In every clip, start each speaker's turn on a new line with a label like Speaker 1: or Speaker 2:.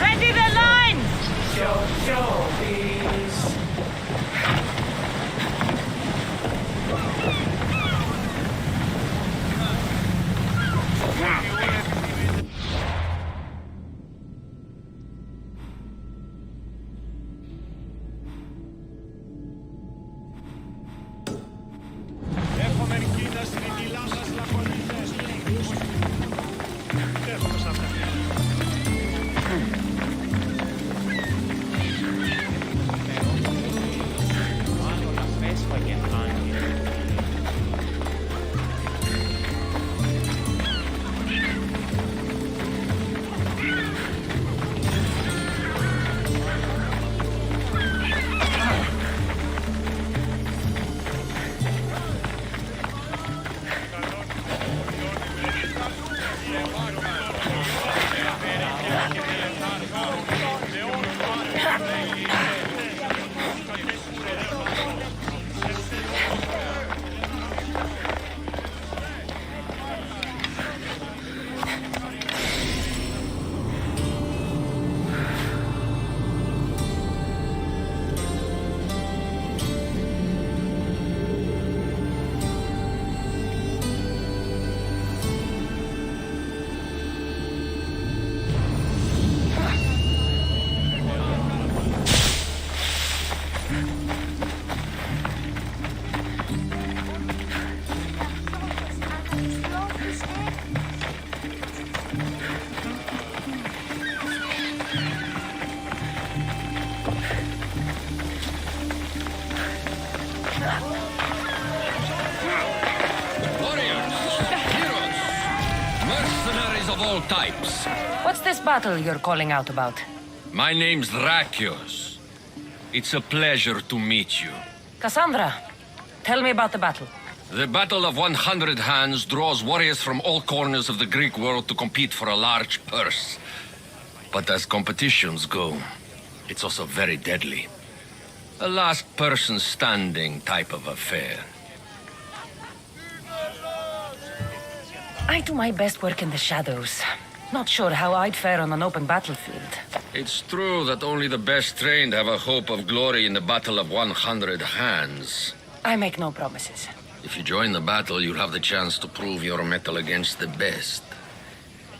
Speaker 1: Ready the line!
Speaker 2: Of all types.
Speaker 1: What's this battle you're calling out about?
Speaker 2: My name's Drakios. It's a pleasure to meet you.
Speaker 1: Cassandra, tell me about the battle.
Speaker 2: The Battle of 100 Hands draws warriors from all corners of the Greek world to compete for a large purse. But as competitions go, it's also very deadly. A last person standing type of affair.
Speaker 1: I do my best work in the shadows. Not sure how I'd fare on an open battlefield.
Speaker 2: It's true that only the best trained have a hope of glory in the Battle of 100 Hands.
Speaker 1: I make no promises.
Speaker 2: If you join the battle, you'll have the chance to prove your mettle against the best.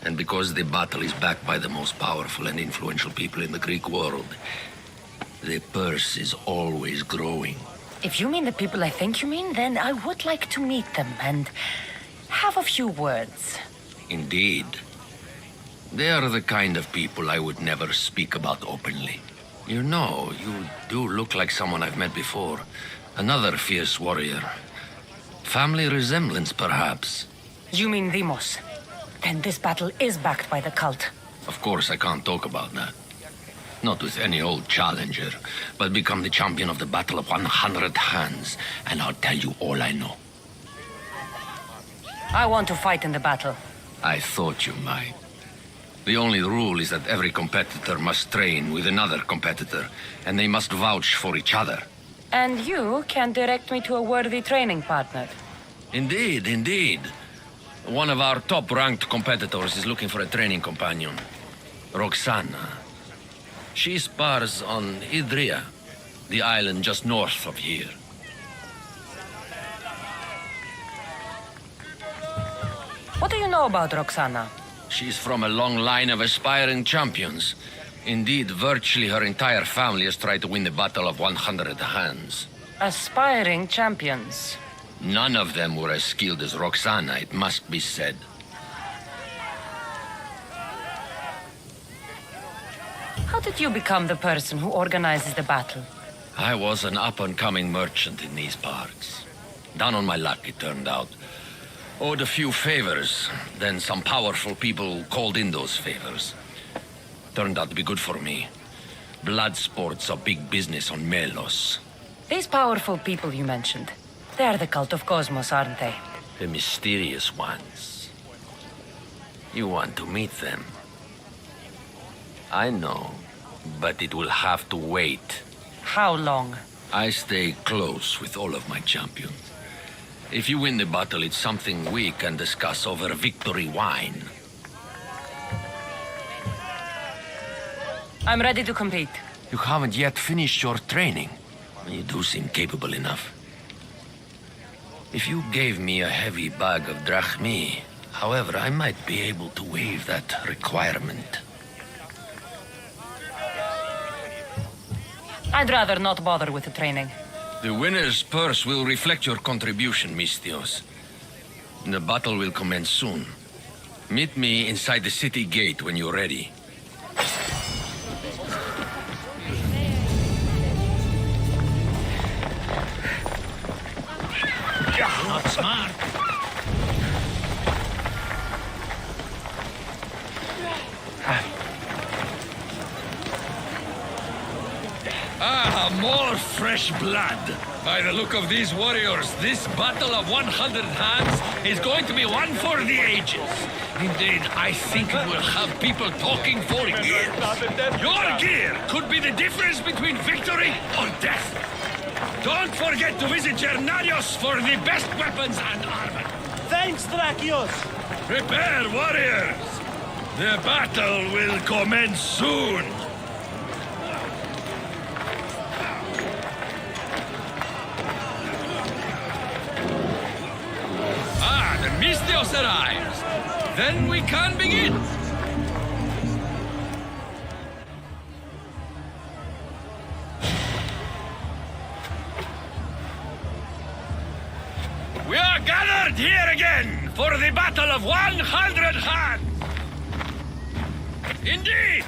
Speaker 2: And because the battle is backed by the most powerful and influential people in the Greek world, the purse is always growing.
Speaker 1: If you mean the people I think you mean, then I would like to meet them and have a few words.
Speaker 2: Indeed. They are the kind of people I would never speak about openly. You know, you do look like someone I've met before. Another fierce warrior. Family resemblance, perhaps.
Speaker 1: You mean Demos? Then this battle is backed by the cult.
Speaker 2: Of course, I can't talk about that. Not with any old challenger, but become the champion of the Battle of 100 Hands, and I'll tell you all I know.
Speaker 1: I want to fight in the battle.
Speaker 2: I thought you might. The only rule is that every competitor must train with another competitor, and they must vouch for each other.
Speaker 1: And you can direct me to a worthy training partner.
Speaker 2: Indeed, indeed. One of our top-ranked competitors is looking for a training companion. Roxana. She spars on Idria, the island just north of here.
Speaker 1: What do you know about Roxana?
Speaker 2: She's from a long line of aspiring champions. Indeed, virtually her entire family has tried to win the Battle of 100 Hands.
Speaker 1: Aspiring champions.
Speaker 2: None of them were as skilled as Roxana, it must be said.
Speaker 1: How did you become the person who organizes the battle?
Speaker 2: I was an up-and-coming merchant in these parts. Down on my luck, it turned out. Owed a few favors, then some powerful people called in those favors. Turned out to be good for me. Blood sports are big business on Melos.
Speaker 1: These powerful people you mentioned, they are the cult of Cosmos, aren't they?
Speaker 2: The mysterious ones. You want to meet them? I know, but it will have to wait.
Speaker 1: How long?
Speaker 2: I stay close with all of my champions. If you win the battle, it's something we can discuss over victory wine.
Speaker 1: I'm ready to compete.
Speaker 2: You haven't yet finished your training. You do seem capable enough. If you gave me a heavy bag of drachmi, however, I might be able to waive that requirement.
Speaker 1: I'd rather not bother with the training.
Speaker 2: The winner's purse will reflect your contribution, Mistios. The battle will commence soon. Meet me inside the city gate when you're ready.
Speaker 3: Not smart.
Speaker 2: Ah, more fresh blood. By the look of these warriors, this battle of 100 hands is going to be one for the ages. Indeed, I think it will have people talking for years. Your gear could be the difference between victory or death. Don't forget to visit Gernarios for the best weapons and armor.
Speaker 3: Thanks, Drakios!
Speaker 2: Prepare, warriors! The battle will commence soon. Ah, the Mistios arrives. Then we can begin. We are gathered here again for the Battle of 100 Hands. Indeed,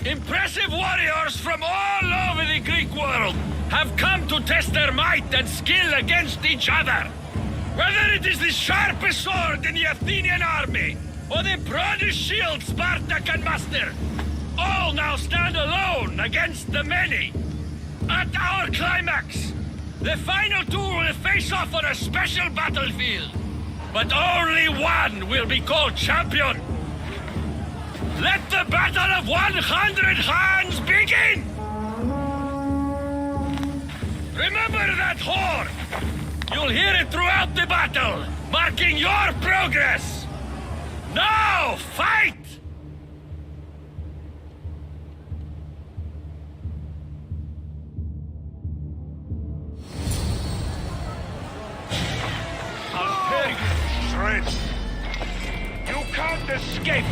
Speaker 2: impressive warriors from all over the Greek world have come to test their might and skill against each other. Whether it is the sharpest sword in the Athenian army, or the broadest shield Sparta can muster, all now stand alone against the many. At our climax, the final two will face off on a special battlefield. But only one will be called champion. Let the battle of 100 hands begin! Remember that horn! You'll hear it throughout the battle, marking your progress! Now, fight! I'll tear you to shreds! You can't escape!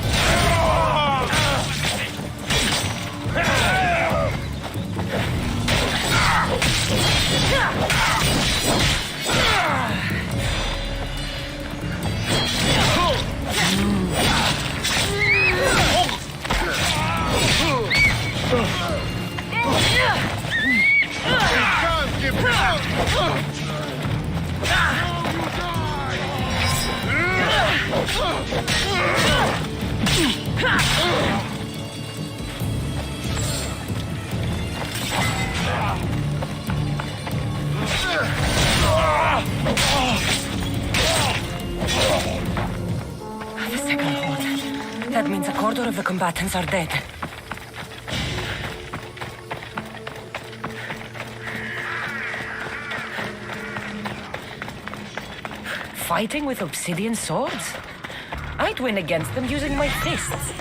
Speaker 1: The second hold. That means a quarter of the combatants are dead. Fighting with obsidian swords? I'd win against them using my fists.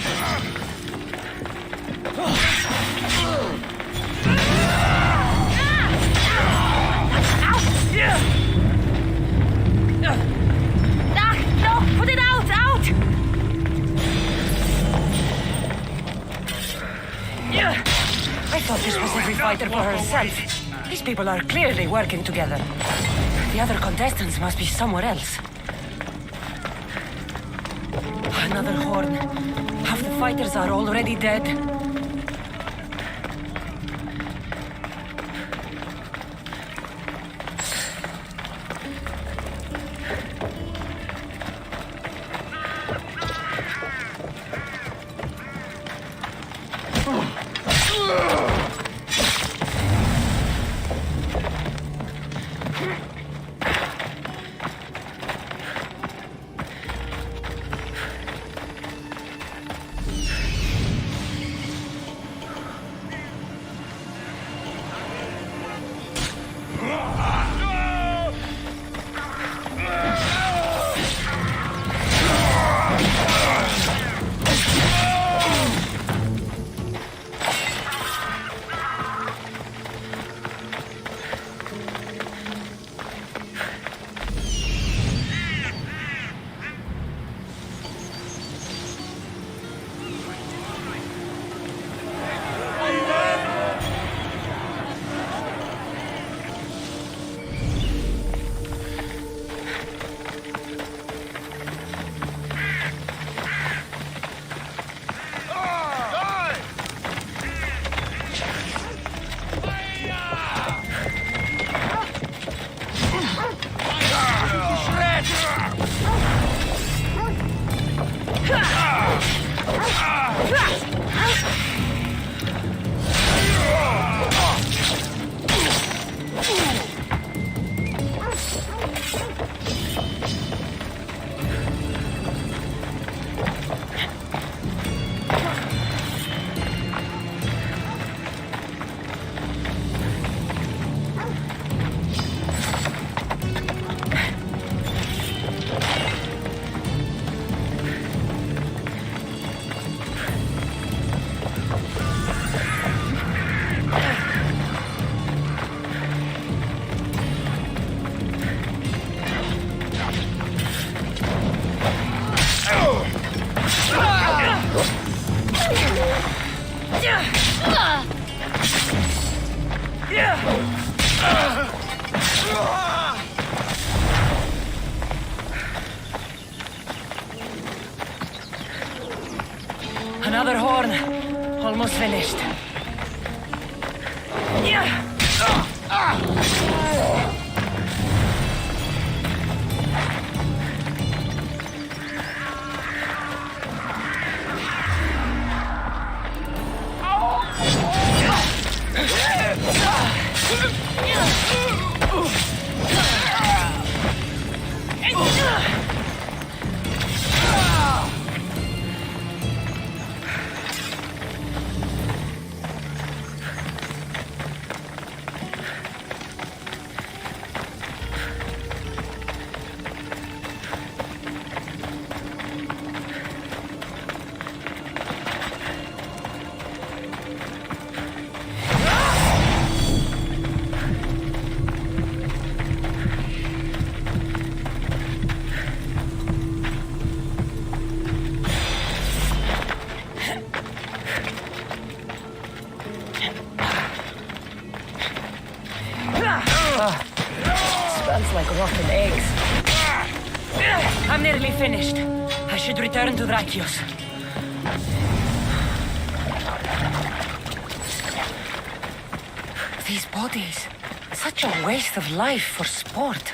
Speaker 1: No! Put it out! Out! I thought this was every fighter for herself. These people are clearly working together. The other contestants must be somewhere else. Another horn. Half the fighters are already dead. Another horn. Almost finished. Smells like rotten eggs. I'm nearly finished. I should return to Drakios. These bodies. Such a waste of life for sport.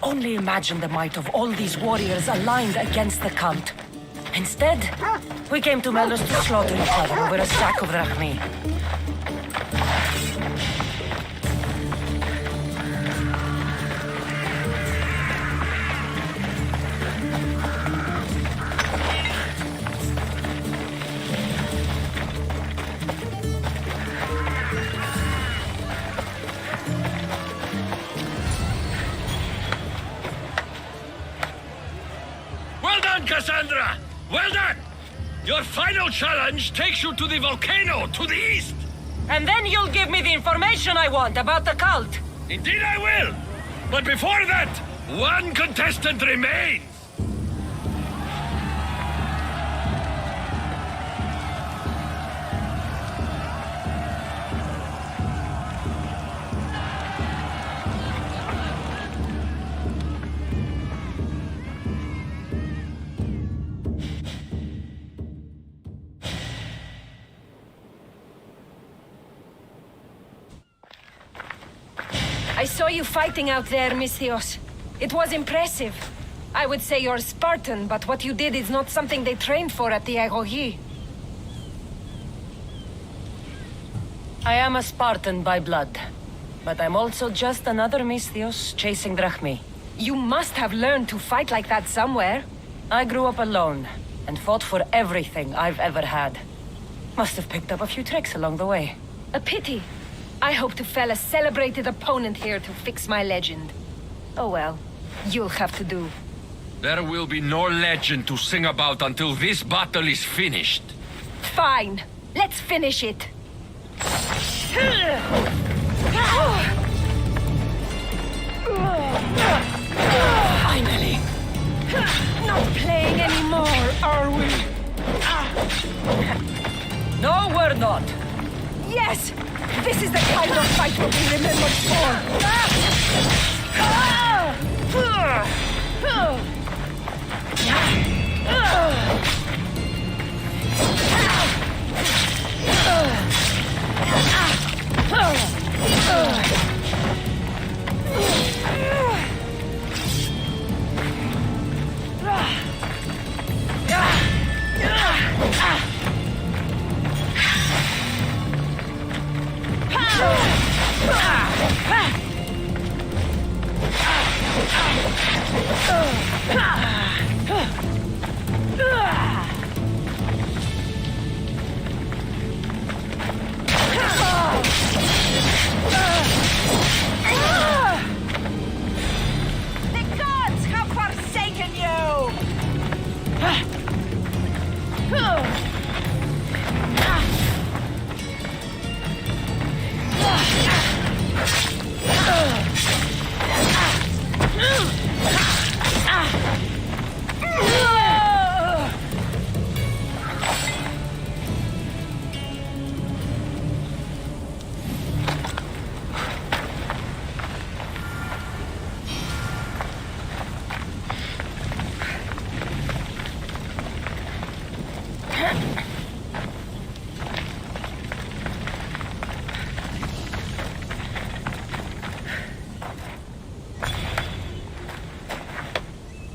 Speaker 1: Only imagine the might of all these warriors aligned against the cult. Instead, we came to Melos to slaughter each other over a sack of drachmi.
Speaker 2: Cassandra! Well done! Your final challenge takes you to the volcano to the east!
Speaker 1: And then you'll give me the information I want about the cult!
Speaker 2: Indeed I will! But before that, one contestant remains!
Speaker 4: I saw you fighting out there, Misthios. It was impressive. I would say you're Spartan, but what you did is not something they trained for at the Agogi.
Speaker 1: I am a Spartan by blood, but I'm also just another Misthios chasing drachmi.
Speaker 4: You must have learned to fight like that somewhere.
Speaker 1: I grew up alone, and fought for everything I've ever had. Must have picked up a few tricks along the way.
Speaker 4: A pity. I hoped to fell a celebrated opponent here to fix my legend. Oh well, you'll have to do.
Speaker 2: There will be no legend to sing about until this battle is finished.
Speaker 4: Fine. Let's finish it.
Speaker 1: Finally!
Speaker 4: Not playing anymore, are we?
Speaker 1: No, we're not!
Speaker 4: Yes! This is the kind of fight we'll be remembered for!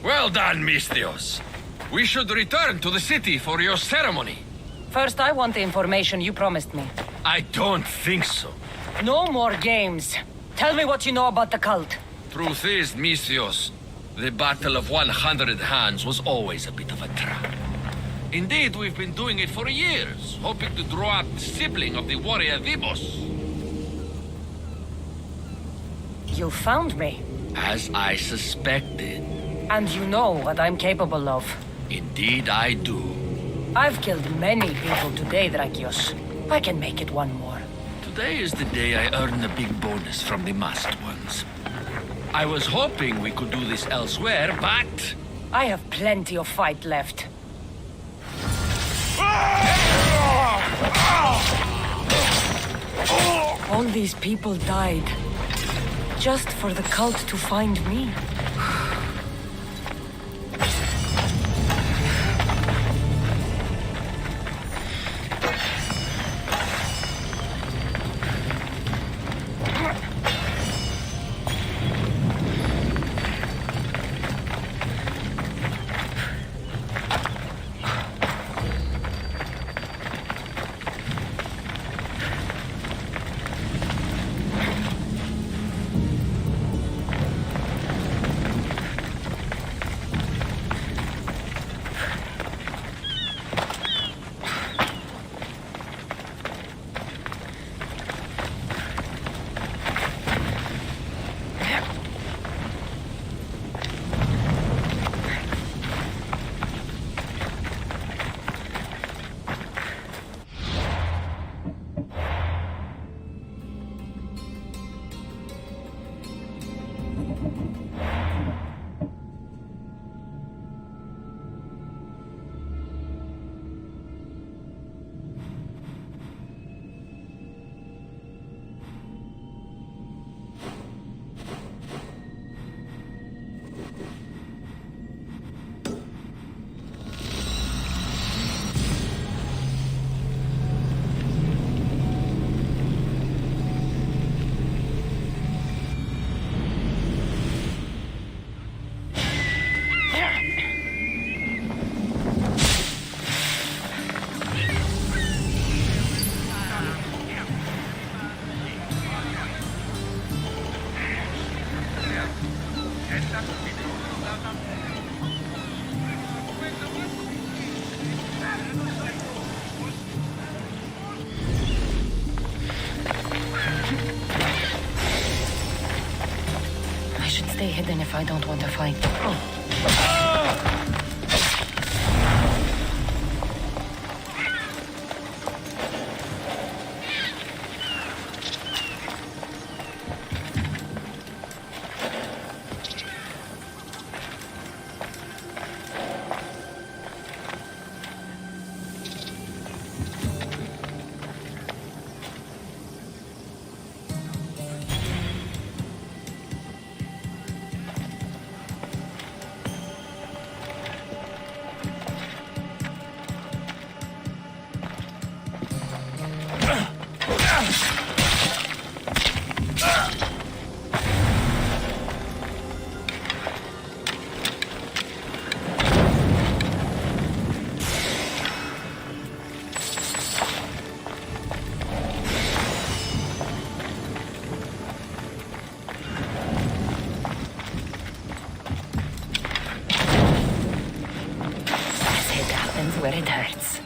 Speaker 2: Well done, Misthios. We should return to the city for your ceremony.
Speaker 1: First, I want the information you promised me.
Speaker 2: I don't think so.
Speaker 1: No more games. Tell me what you know about the cult.
Speaker 2: Truth is, Misthios, the Battle of 100 Hands was always a bit of a trap. Indeed, we've been doing it for years, hoping to draw out the sibling of the warrior Vibos.
Speaker 1: You found me.
Speaker 2: As I suspected.
Speaker 1: And you know what I'm capable of.
Speaker 2: Indeed, I do.
Speaker 1: I've killed many people today, Drakios. I can make it one more.
Speaker 2: Today is the day I earn the big bonus from the masked ones. I was hoping we could do this elsewhere, but...
Speaker 1: I have plenty of fight left. All these people died. Just for the cult to find me. Stay hidden if I don't want to fight. where it hurts.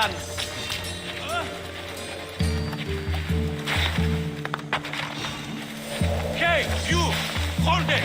Speaker 3: hands. Okay, you! Hold it!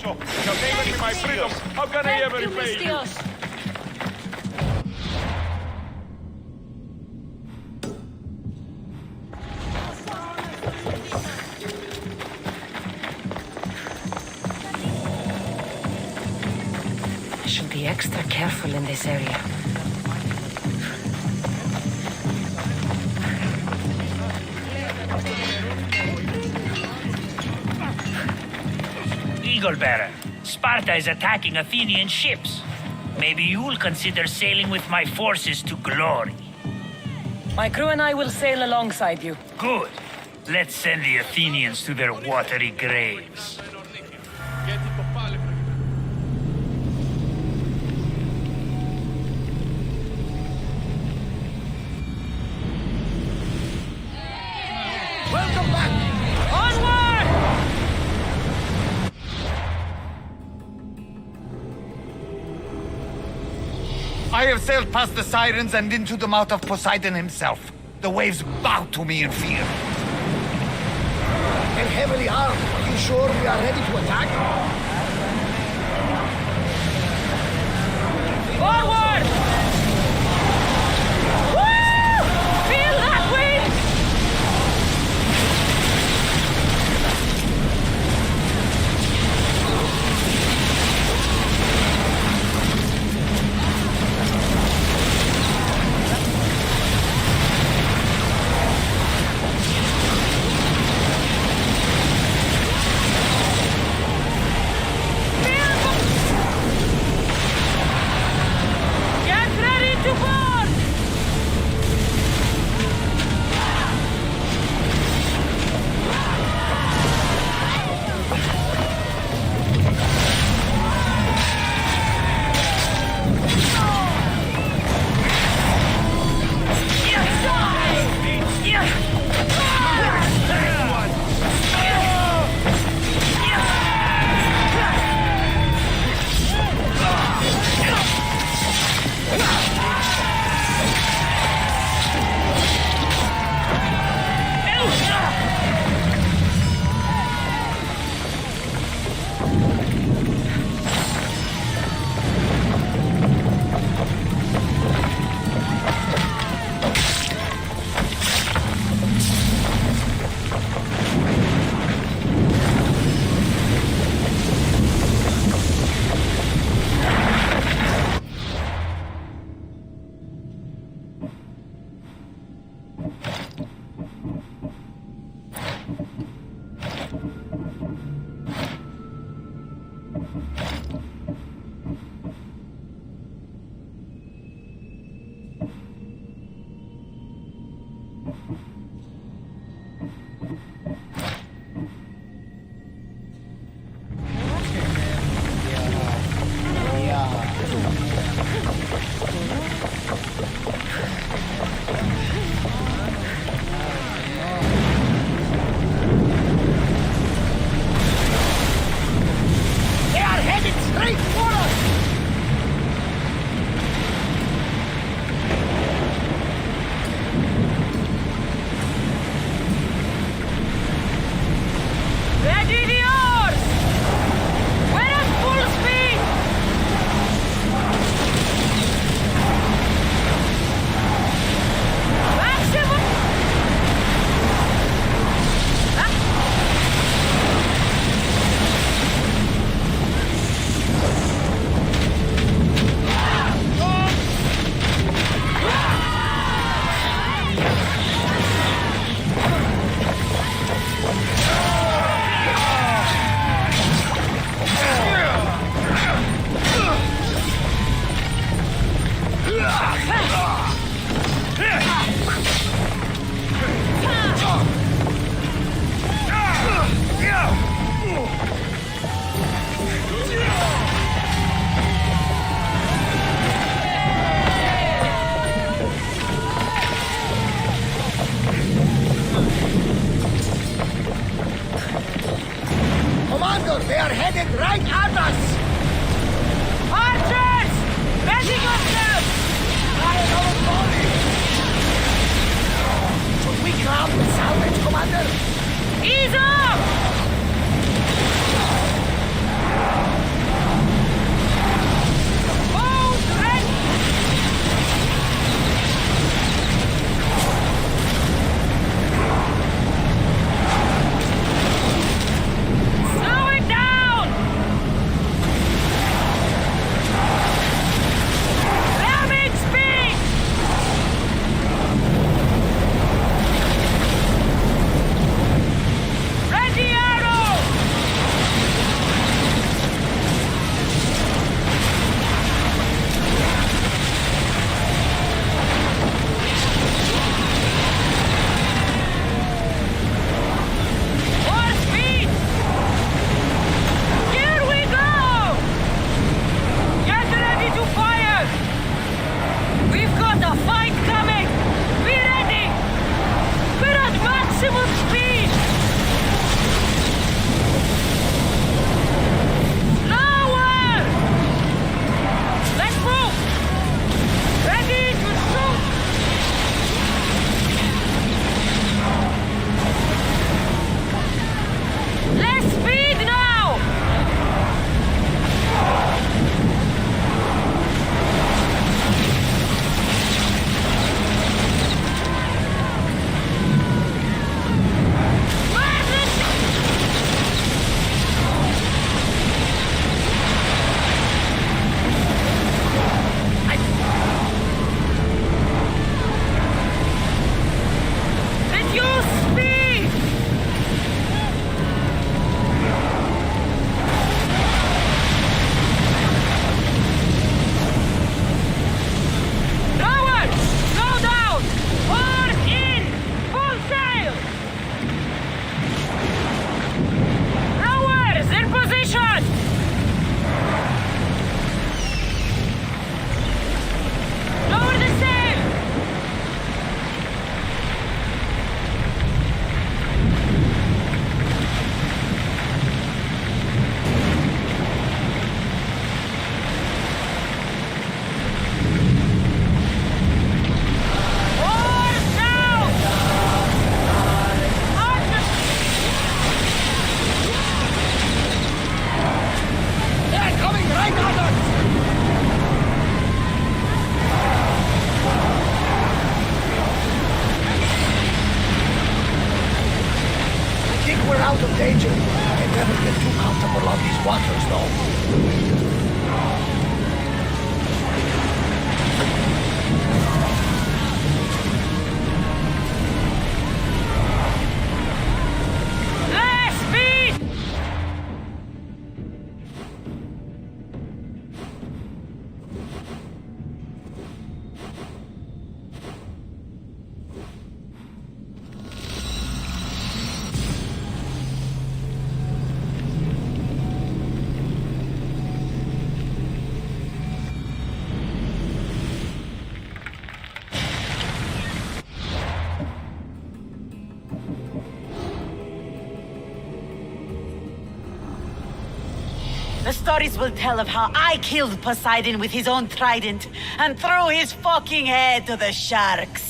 Speaker 5: You're taking me my freedom. How can I ever repay you?
Speaker 1: I should be extra careful in this area.
Speaker 6: Eagle Bearer, Sparta is attacking Athenian ships. Maybe you'll consider sailing with my forces to glory.
Speaker 1: My crew and I will sail alongside you.
Speaker 6: Good. Let's send the Athenians to their watery graves.
Speaker 3: Welcome back! Onward!
Speaker 7: I have sailed past the sirens and into the mouth of Poseidon himself. The waves bow to me in fear.
Speaker 3: They're heavily armed. Are you sure we are ready to attack?
Speaker 4: Forward! Woo! Feel that wind! Get
Speaker 3: Commander, they are headed right at us!
Speaker 4: Archers! Ready yourself!
Speaker 3: Fire our body! Should we grab the salvage, Commander?
Speaker 4: Ease up! Bows ready! Slow it down! Ramming speed! Ready arrow! More speed! Here we go! Get ready to fire! We've got a fight coming! Be ready! We're at maximum speed! Slower! Let's move! Ready to shoot! Less speed now! Reduce speed! Lower! Slow down! Port in! Full sail! Rowers in position! Lower the sail! Oars down! Archers!
Speaker 3: They're coming right at us! I think we're out of danger. I never get too comfortable on these waters, though.
Speaker 4: Less speed!
Speaker 8: The stories will tell of how I killed Poseidon with his own trident and threw his fucking head to the sharks.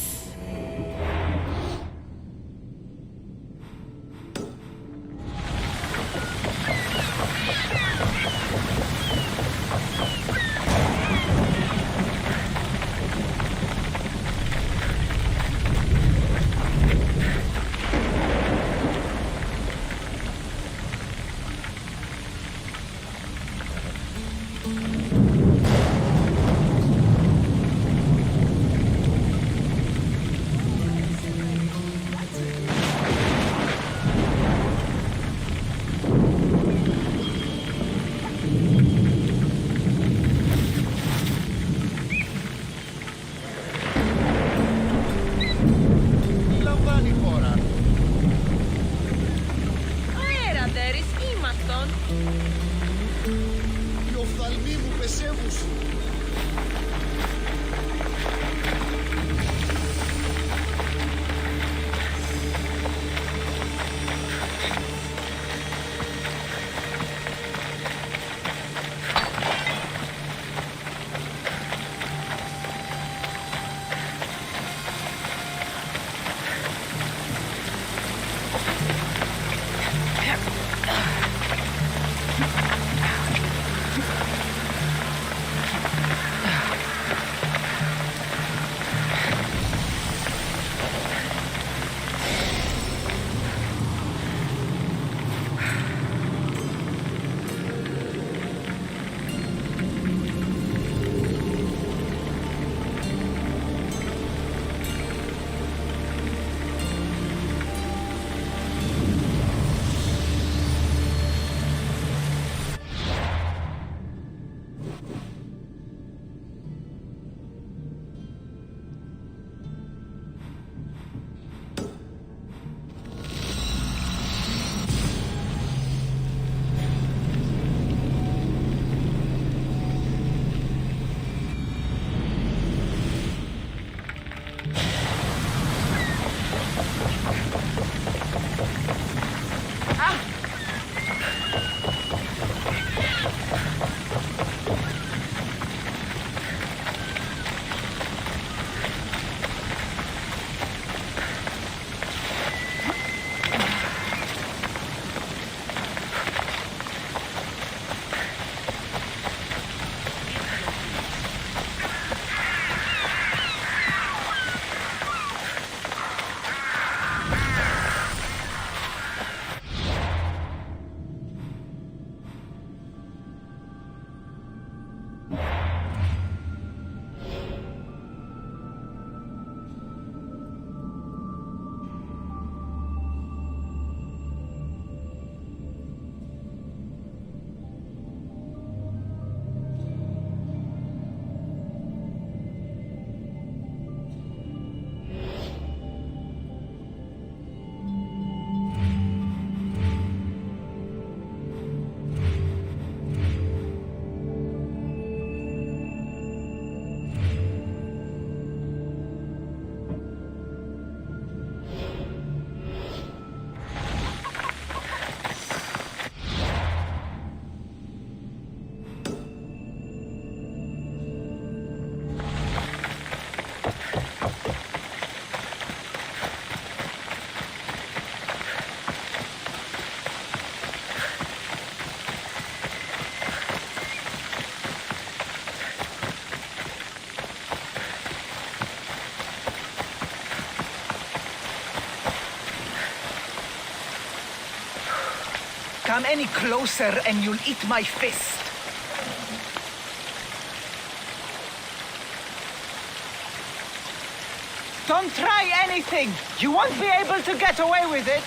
Speaker 3: come any closer and you'll eat my fist. Don't try anything! You won't be able to get away with it!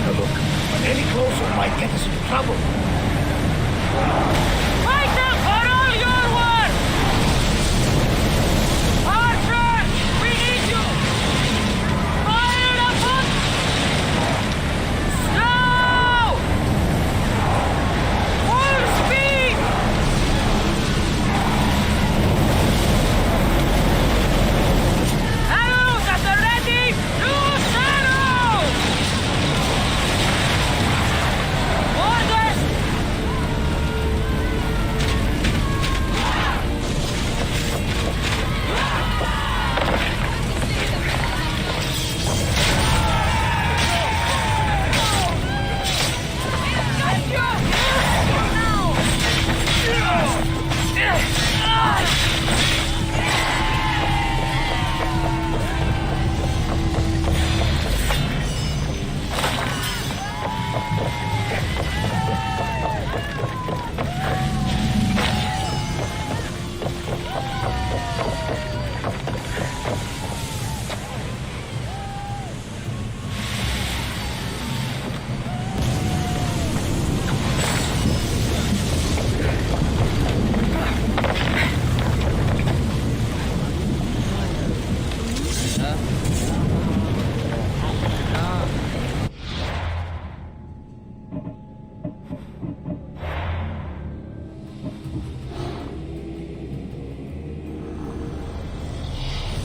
Speaker 3: taking a look, but any closer might get us into trouble.
Speaker 6: Fight them for all your worth! Archer! We need you! Fire the foot! Slow! Full speed! Arrows at the ready! Loose arrows! Orders!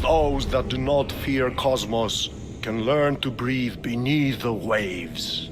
Speaker 9: Those that do not fear Cosmos can learn to breathe beneath the waves.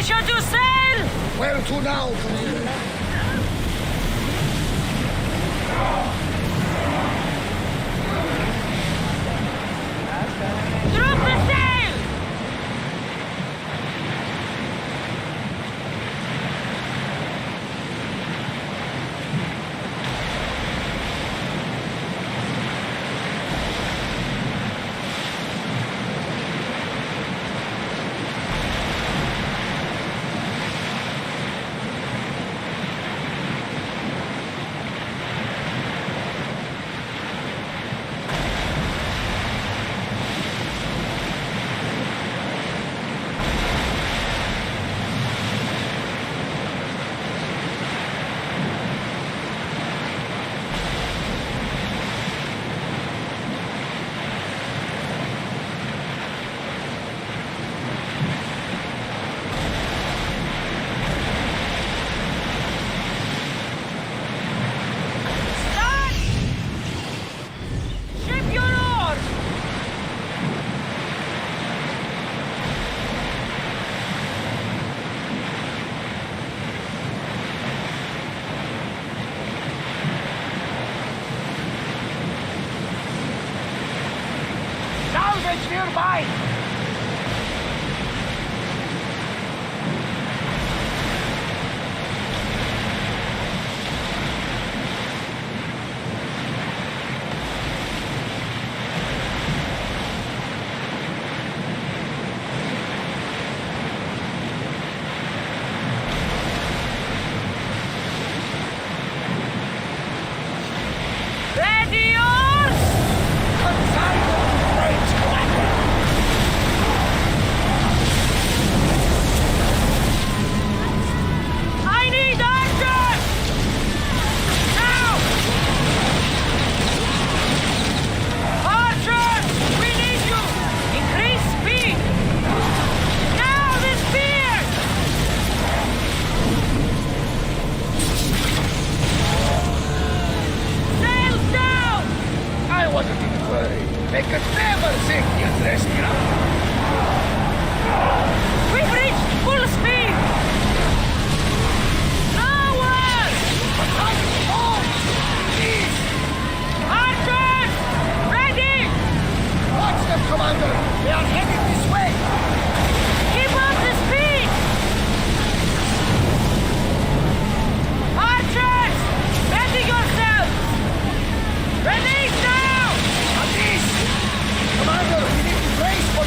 Speaker 1: Permission to sail!
Speaker 3: Where to now, Commander?
Speaker 1: Drop the sail!
Speaker 3: Salvage nearby!
Speaker 1: Ready, yours! I need archers! Now! Archers! We need you! Increase speed! Now the spears! Sails down!
Speaker 3: I wasn't in a hurry. They could never sink in this ground.
Speaker 1: We've reached full speed! Nowhere!
Speaker 3: Please,
Speaker 1: Archers! Ready!
Speaker 3: watch them, Commander. They are heading this way.
Speaker 1: Keep up the speed! Archers! Ready yourselves! Ready now!
Speaker 3: At least, Commander, we need to brace for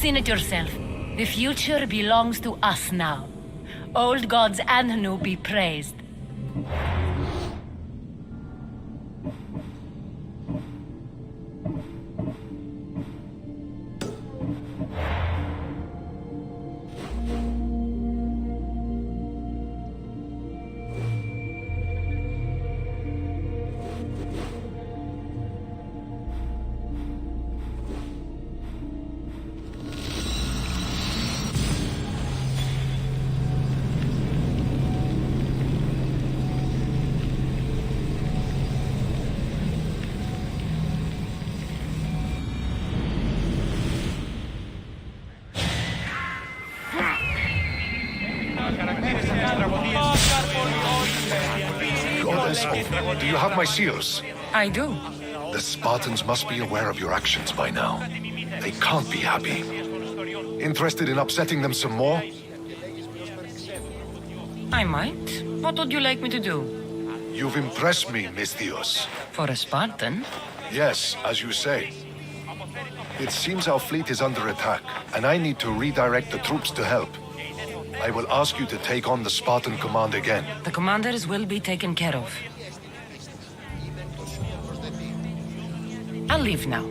Speaker 1: seen it yourself. The future belongs to us now. Old gods and new be praised.
Speaker 9: Goddess, do you have my seals?
Speaker 1: I do.
Speaker 9: The Spartans must be aware of your actions by now. They can't be happy. Interested in upsetting them some more?
Speaker 1: I might. What would you like me to do?
Speaker 9: You've impressed me, Misthios.
Speaker 1: For a Spartan?
Speaker 9: Yes, as you say. It seems our fleet is under attack, and I need to redirect the troops to help. I will ask you to take on the Spartan command again.
Speaker 1: The commanders will be taken care of. I'll leave now.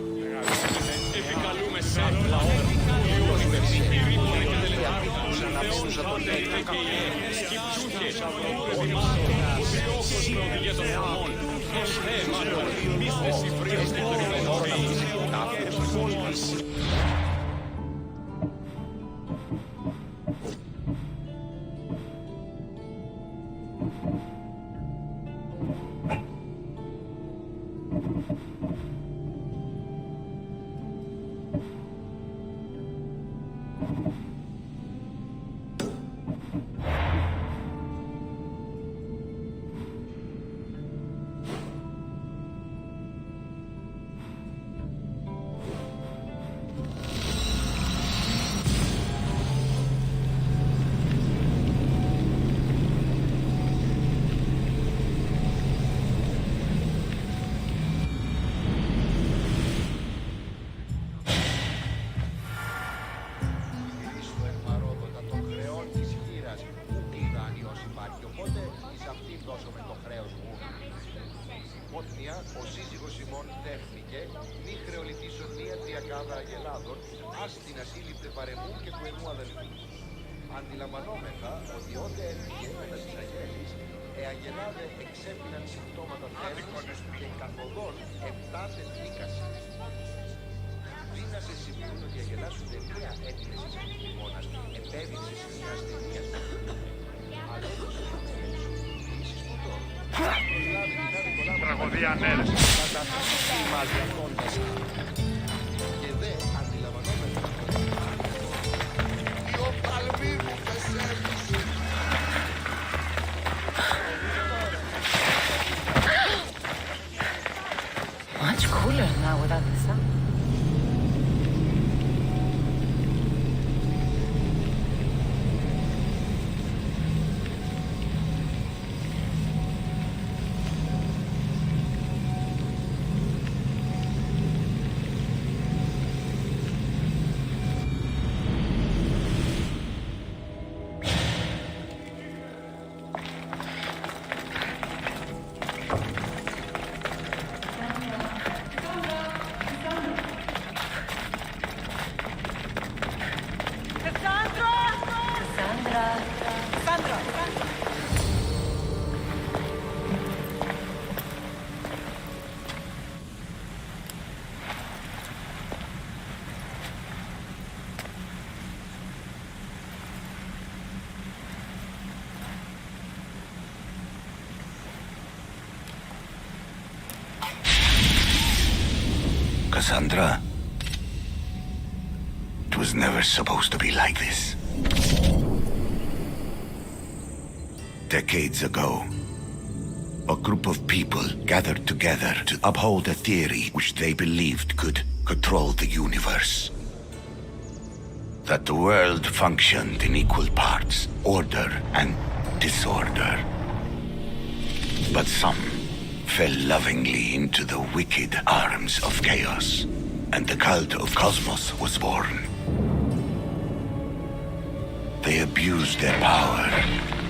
Speaker 10: Ο σύζυγος ημών τέχνηκε, μη χρεολητήσον μία τριακάδα αγελάδων, ας την ασύλληπτε παρεμού και του ενού αδελφού. Αντιλαμβανόμεθα ότι ότε έφυγε μετά της αγέλης, αγελάδε εξέπιναν συμπτώματα θέρμης και καθοδόν επτάτε φλίκαση. Δίνασε σημειούν ότι αγελάσσονται μία έτοιμες εις χειμώνας, επέδειξε σε μία ασθενεία. Αλέγωσε ίσης ποτών.
Speaker 5: Τραγωδία ανέρες.
Speaker 10: Και δε αντιλαμβανόμεθα οι οφθαλμοί μου πεσέλουσαν.
Speaker 1: Much cooler now without the sun.
Speaker 11: Cassandra, it was never supposed to be like this. Decades ago, a group of people gathered together to uphold a theory which they believed could control the universe. That the world functioned in equal parts, order and disorder. But some fell lovingly into the wicked arms of chaos, and the cult of Cosmos was born. They abused their power,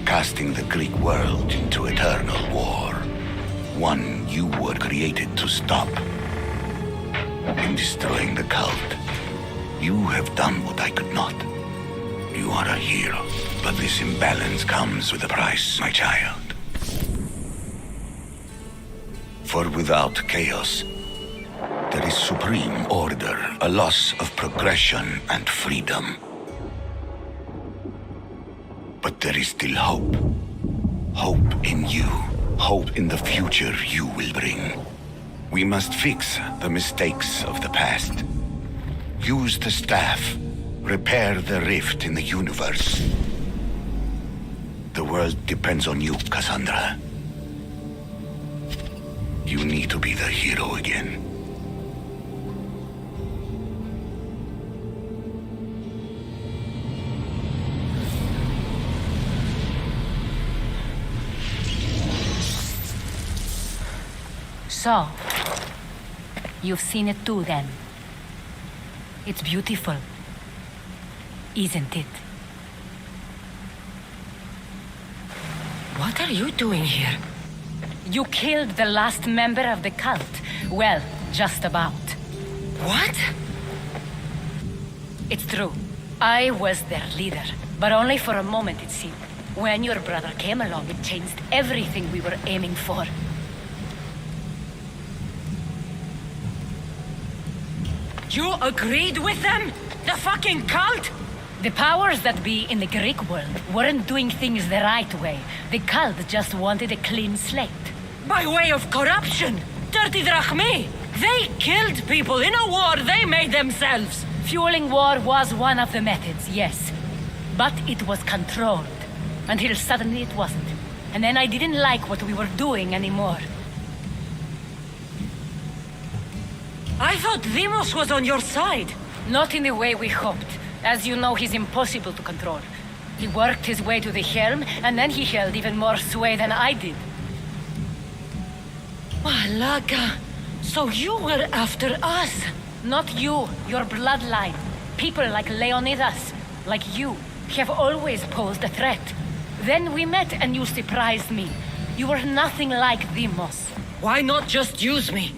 Speaker 11: casting the Greek world into eternal war. One you were created to stop. In destroying the cult, you have done what I could not. You are a hero, but this imbalance comes with a price, my child. For without chaos, there is supreme order, a loss of progression and freedom. But there is still hope. Hope in you. Hope in the future you will bring. We must fix the mistakes of the past. Use the staff. Repair the rift in the universe. The world depends on you, Cassandra. You need to be the hero again.
Speaker 1: So, you've seen it too then. It's beautiful, isn't it?
Speaker 4: What are you doing here?
Speaker 1: You killed the last member of the cult. Well, just about.
Speaker 4: What?
Speaker 1: It's true. I was their leader, but only for a moment it seemed. When your brother came along, it changed everything we were aiming for.
Speaker 4: You agreed with them? The fucking cult?
Speaker 1: The powers that be in the Greek world weren't doing things the right way. The cult just wanted a clean slate.
Speaker 4: By way of corruption! Dirty drachmi! They killed people in a war they made themselves!
Speaker 1: Fueling war was one of the methods, yes. But it was controlled. Until suddenly it wasn't. And then I didn't like what we were doing anymore.
Speaker 4: I thought Demos was on your side.
Speaker 1: Not in the way we hoped. As you know, he's impossible to control. He worked his way to the helm, and then he held even more sway than I did.
Speaker 4: Malaga, so you were after us?
Speaker 1: Not you, your bloodline. People like Leonidas, like you, have always posed a threat. Then we met and you surprised me. You were nothing like Demos.
Speaker 4: Why not just use me?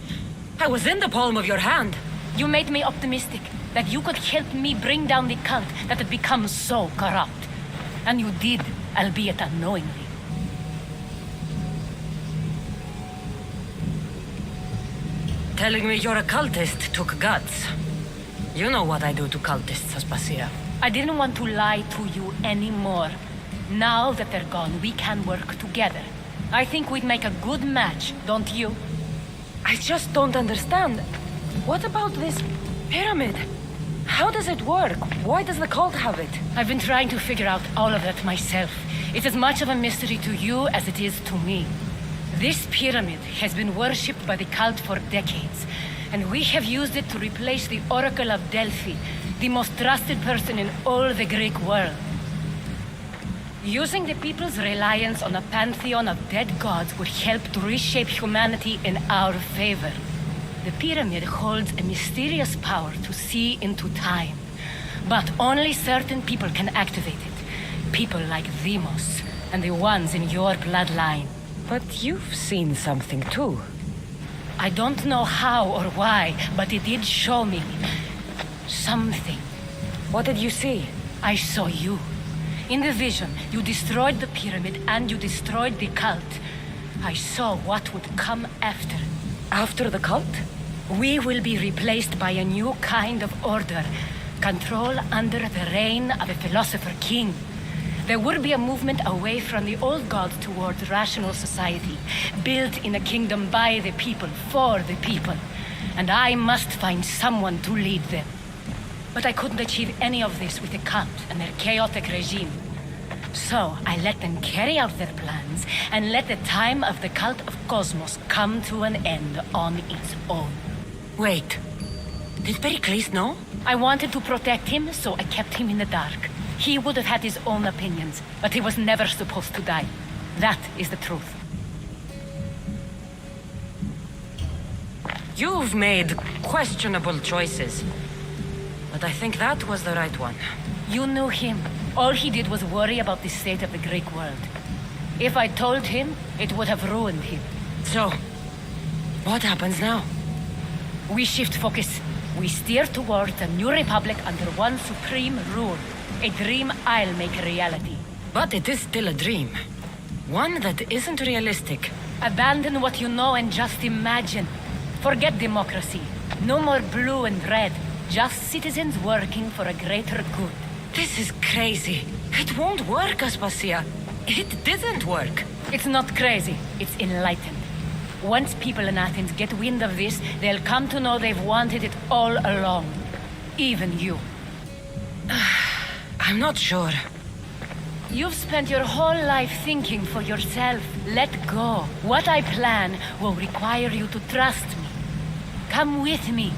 Speaker 4: I was in the palm of your hand.
Speaker 1: You made me optimistic that you could help me bring down the cult that had become so corrupt. And you did, albeit unknowingly.
Speaker 4: Telling me you're a cultist took guts. You know what I do to cultists, Aspasia.
Speaker 1: I didn't want to lie to you anymore. Now that they're gone, we can work together. I think we'd make a good match, don't you?
Speaker 4: I just don't understand. What about this pyramid? How does it work? Why does the cult have it?
Speaker 1: I've been trying to figure out all of that myself. It's as much of a mystery to you as it is to me. This pyramid has been worshipped by the cult for decades, and we have used it to replace the Oracle of Delphi, the most trusted person in all the Greek world. Using the people's reliance on a pantheon of dead gods would help to reshape humanity in our favor. The pyramid holds a mysterious power to see into time, but only certain people can activate it. People like Demos, and the ones in your bloodline.
Speaker 4: But you've seen something too.
Speaker 1: I don't know how or why, but it did show me something.
Speaker 4: What did you see?
Speaker 1: I saw you. In the vision, you destroyed the pyramid and you destroyed the cult. I saw what would come after.
Speaker 4: After the cult?
Speaker 1: We will be replaced by a new kind of order. Control under the reign of a philosopher king. There will be a movement away from the old gods towards rational society, built in a kingdom by the people, for the people. And I must find someone to lead them. But I couldn't achieve any of this with the cult and their chaotic regime. So I let them carry out their plans and let the time of the cult of Cosmos come to an end on its own.
Speaker 4: Wait, did Pericles know?
Speaker 1: I wanted to protect him, so I kept him in the dark. He would have had his own opinions, but he was never supposed to die. That is the truth.
Speaker 4: You've made questionable choices, but I think that was the right one.
Speaker 1: You knew him. All he did was worry about the state of the Greek world. If I told him, it would have ruined him.
Speaker 12: So, what happens now?
Speaker 1: We shift focus. We steer towards a new republic under one supreme rule. A dream I'll make a reality.
Speaker 12: But it is still a dream. One that isn't realistic.
Speaker 1: Abandon what you know and just imagine. Forget democracy. No more blue and red. Just citizens working for a greater good.
Speaker 12: This is crazy. It won't work, Aspasia. It didn't work.
Speaker 1: It's not crazy. It's enlightened. Once people in Athens get wind of this, they'll come to know they've wanted it all along. Even you.
Speaker 12: I'm not sure.
Speaker 1: You've spent your whole life thinking for yourself. Let go. What I plan will require you to trust me. Come with me.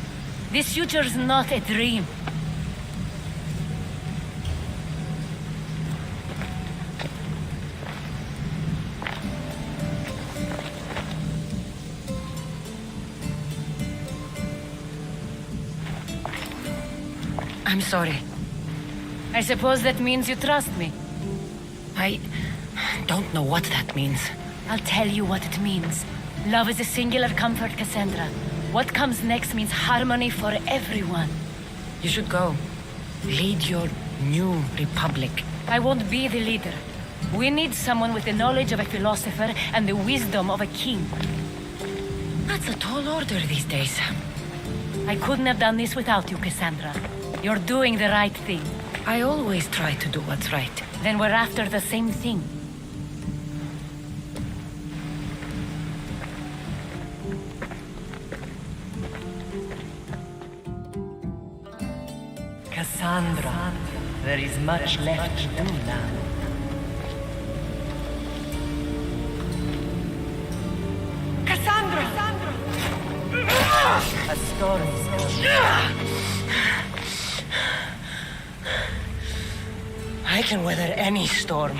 Speaker 1: This future's not a dream.
Speaker 12: I'm sorry.
Speaker 1: I suppose that means you trust me.
Speaker 12: I don't know what that means.
Speaker 1: I'll tell you what it means. Love is a singular comfort, Cassandra. What comes next means harmony for everyone.
Speaker 12: You should go. Lead your new republic.
Speaker 1: I won't be the leader. We need someone with the knowledge of a philosopher and the wisdom of a king.
Speaker 12: That's a tall order these days.
Speaker 1: I couldn't have done this without you, Cassandra. You're doing the right thing.
Speaker 12: I always try to do what's right.
Speaker 1: Then we're after the same thing.
Speaker 12: Cassandra, there is much left to do now.
Speaker 8: Cassandra!
Speaker 12: A storm is coming. I can weather any storm.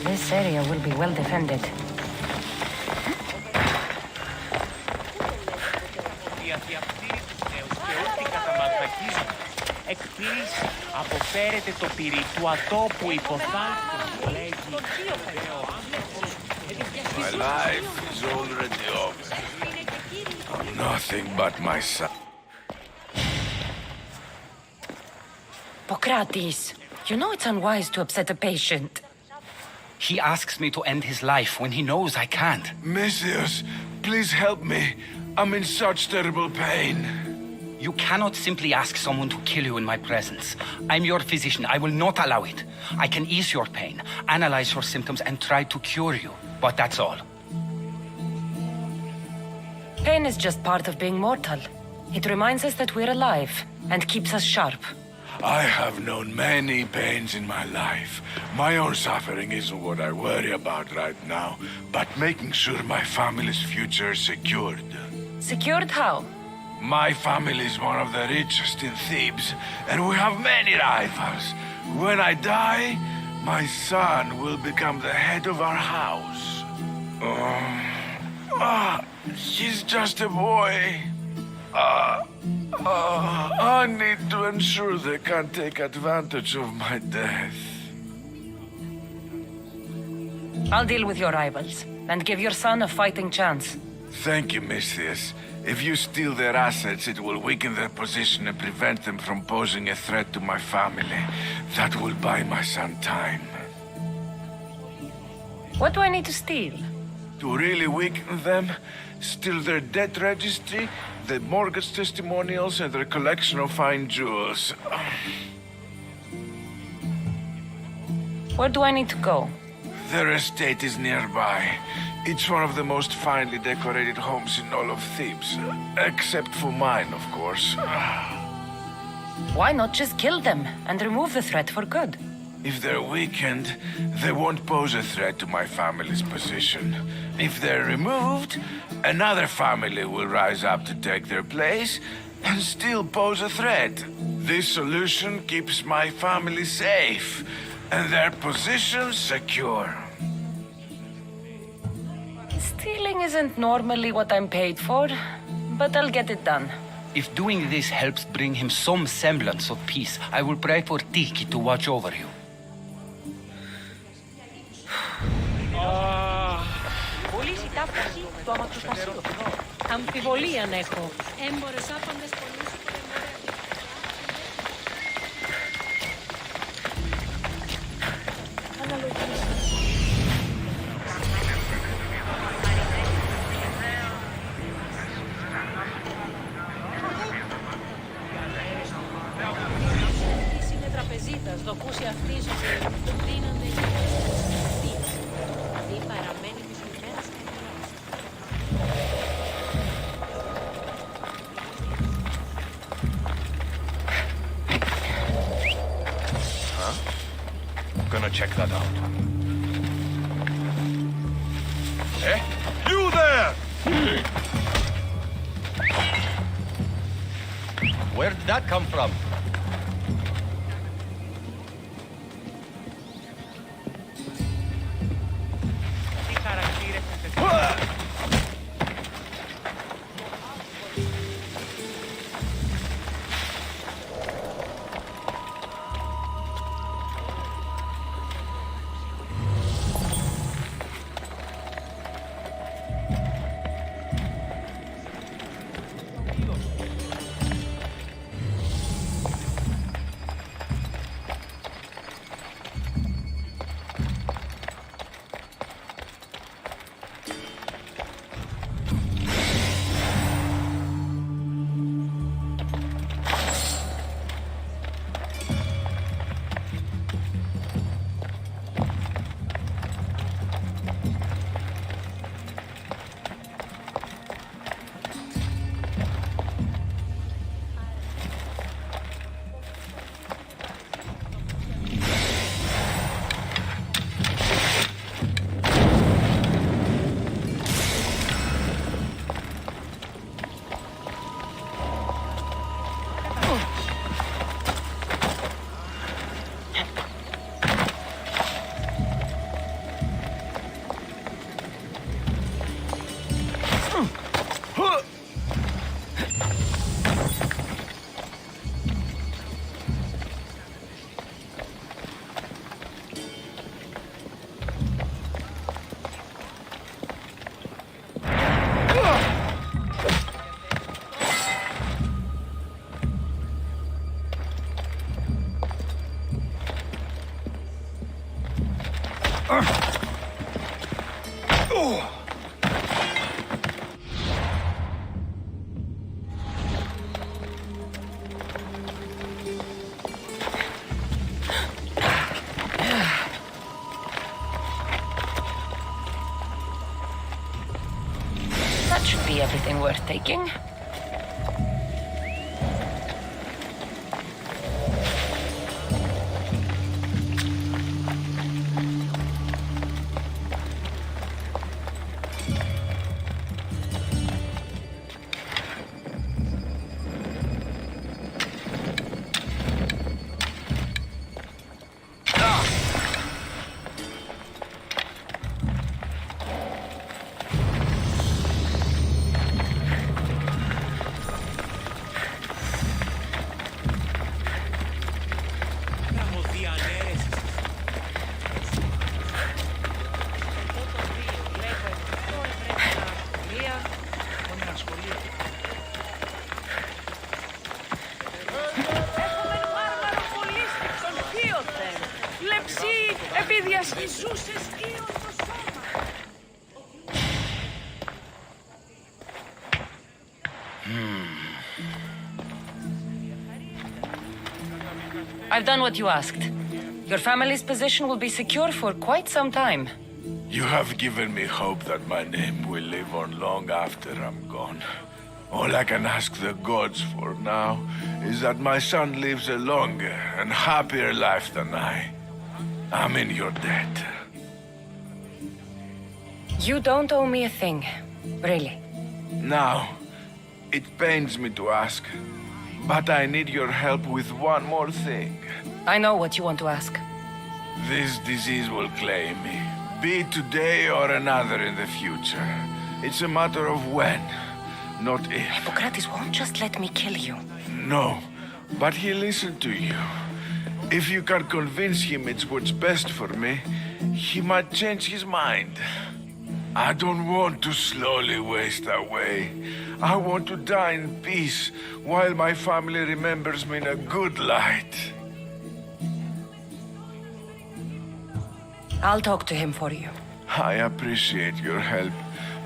Speaker 1: This area will be well defended.
Speaker 6: Εκπλήσει από φέρετε το πυρί του ατόπου υποθάλπου, λέγει.
Speaker 11: My life is already over. I'm nothing but my son.
Speaker 12: Pokratis, you know it's unwise to upset a patient.
Speaker 13: He asks me to end his life when he knows I can't.
Speaker 11: Messias, please help me. I'm in such terrible pain.
Speaker 13: You cannot simply ask someone to kill you in my presence. I'm your physician. I will not allow it. I can ease your pain, analyze your symptoms, and try to cure you. But that's all.
Speaker 12: Pain is just part of being mortal. It reminds us that we're alive and keeps us sharp.
Speaker 11: I have known many pains in my life. My own suffering isn't what I worry about right now, but making sure my family's future is secured.
Speaker 12: Secured how?
Speaker 11: My family is one of the richest in Thebes, and we have many rivals. When I die, my son will become the head of our house. He's just a boy. I need to ensure they can't take advantage of my death.
Speaker 12: I'll deal with your rivals and give your son a fighting chance.
Speaker 11: Thank you, Misthias. If you steal their assets, it will weaken their position and prevent them from posing a threat to my family. That will buy my son time.
Speaker 12: What do I need to steal?
Speaker 11: To really weaken them, steal their debt registry, the mortgage testimonials, and their collection of fine jewels.
Speaker 12: Where do I need to go?
Speaker 11: Their estate is nearby. It's one of the most finely decorated homes in all of Thebes. Except for mine, of course.
Speaker 12: Why not just kill them and remove the threat for good?
Speaker 11: If they're weakened, they won't pose a threat to my family's position. If they're removed, another family will rise up to take their place and still pose a threat. This solution keeps my family safe and their position secure.
Speaker 12: Stealing isn't normally what I'm paid for, but I'll get it done.
Speaker 13: If doing this helps bring him some semblance of peace, I will pray for Tiki to watch over you.
Speaker 4: Πολύ ζητά φτωχή το αμαξοστάσιο. Αμφιβολία αν έχω. Έμπορες άπαντες πολλούς είναι τραπεζίτας, δοκούσε αυτής ότι δίνονται οι παραμένει της μητέρας.
Speaker 5: Gonna check that out. Eh? You there!
Speaker 3: Where did that come from?
Speaker 12: That should be everything worth taking. I've done what you asked. Your family's position will be secure for quite some time.
Speaker 14: You have given me hope that my name will live on long after I'm gone. All I can ask the gods for now is that my son lives a longer and happier life than I. I'm in your debt.
Speaker 12: You don't owe me a thing. Really.
Speaker 14: Now, it pains me to ask, but I need your help with one more thing.
Speaker 12: I know what you want to ask.
Speaker 14: This disease will claim me, be it today or another in the future. It's a matter of when, not if.
Speaker 12: Hippocrates won't just let me kill you.
Speaker 14: No, but he'll listen to you. If you can convince him it's what's best for me, he might change his mind. I don't want to slowly waste away. I want to die in peace while my family remembers me in a good light.
Speaker 12: I'll talk to him for you.
Speaker 14: I appreciate your help.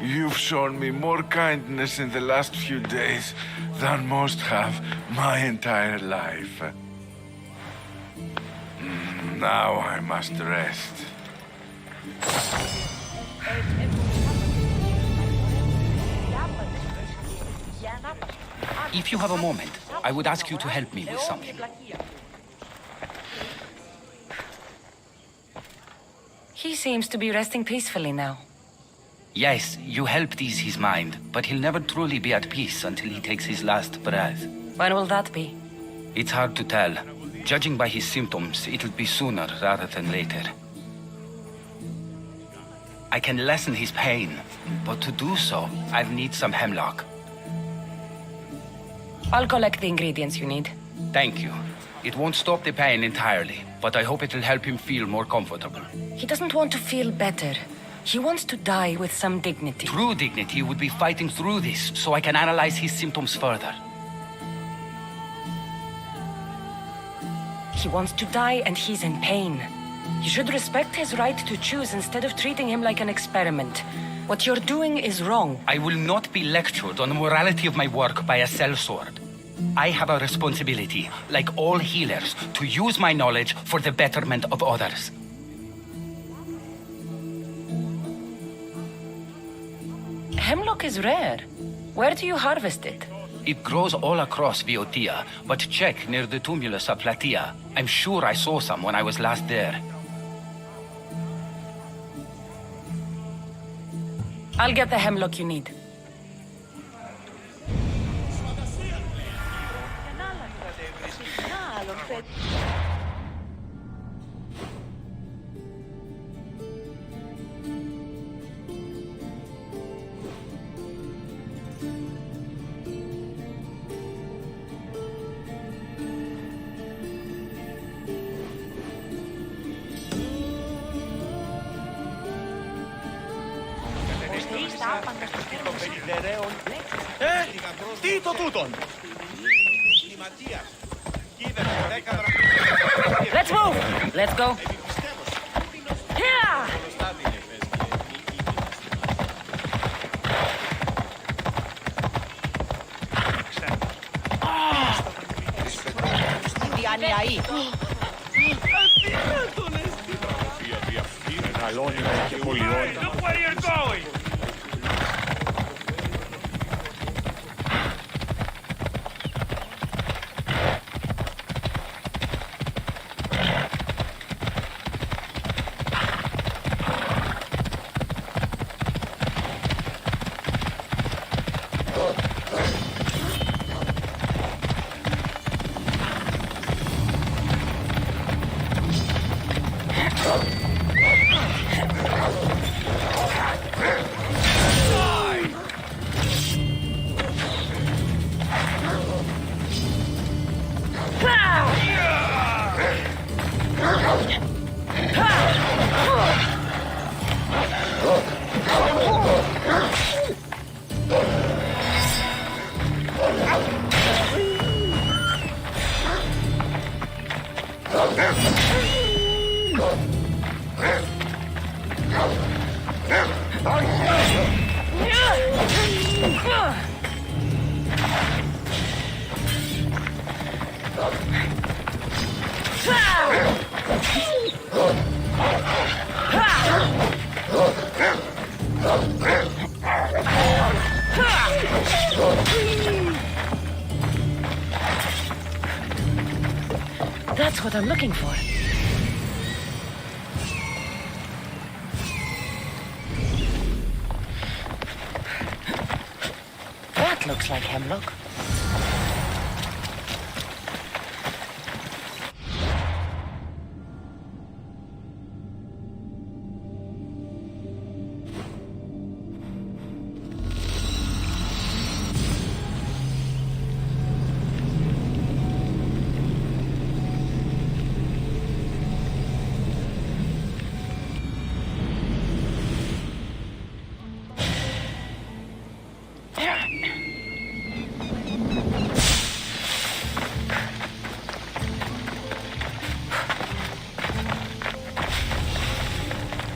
Speaker 14: You've shown me more kindness in the last few days than most have my entire life. Now I must rest.
Speaker 13: If you have a moment, I would ask you to help me with something.
Speaker 12: He seems to be resting peacefully now.
Speaker 13: Yes, you helped ease his mind, but he'll never truly be at peace until he takes his last breath.
Speaker 12: When will that be?
Speaker 13: It's hard to tell. Judging by his symptoms, it'll be sooner rather than later. I can lessen his pain, but to do so, I'll need some hemlock.
Speaker 12: I'll collect the ingredients you need.
Speaker 13: Thank you. It won't stop the pain entirely, but I hope it'll help him feel more comfortable.
Speaker 12: He doesn't want to feel better. He wants to die with some dignity.
Speaker 13: True dignity would be fighting through this, so I can analyze his symptoms further.
Speaker 12: He wants to die and he's in pain. You should respect his right to choose instead of treating him like an experiment. What you're doing is wrong.
Speaker 13: I will not be lectured on the morality of my work by a sellsword. I have a responsibility, like all healers, to use my knowledge for the betterment of others.
Speaker 12: Hemlock is rare. Where do you harvest it?
Speaker 13: It grows all across Viotia, but check near the tumulus of Platea. I'm sure I saw some when I was last there.
Speaker 12: I'll get the hemlock you need.
Speaker 5: Τι το τούτον!
Speaker 12: Let's move! Let's go! Yeah!
Speaker 5: μεγαλότητα και πολιότητα.
Speaker 6: Look where you're going!
Speaker 12: That's what I'm looking for. That looks like hemlock.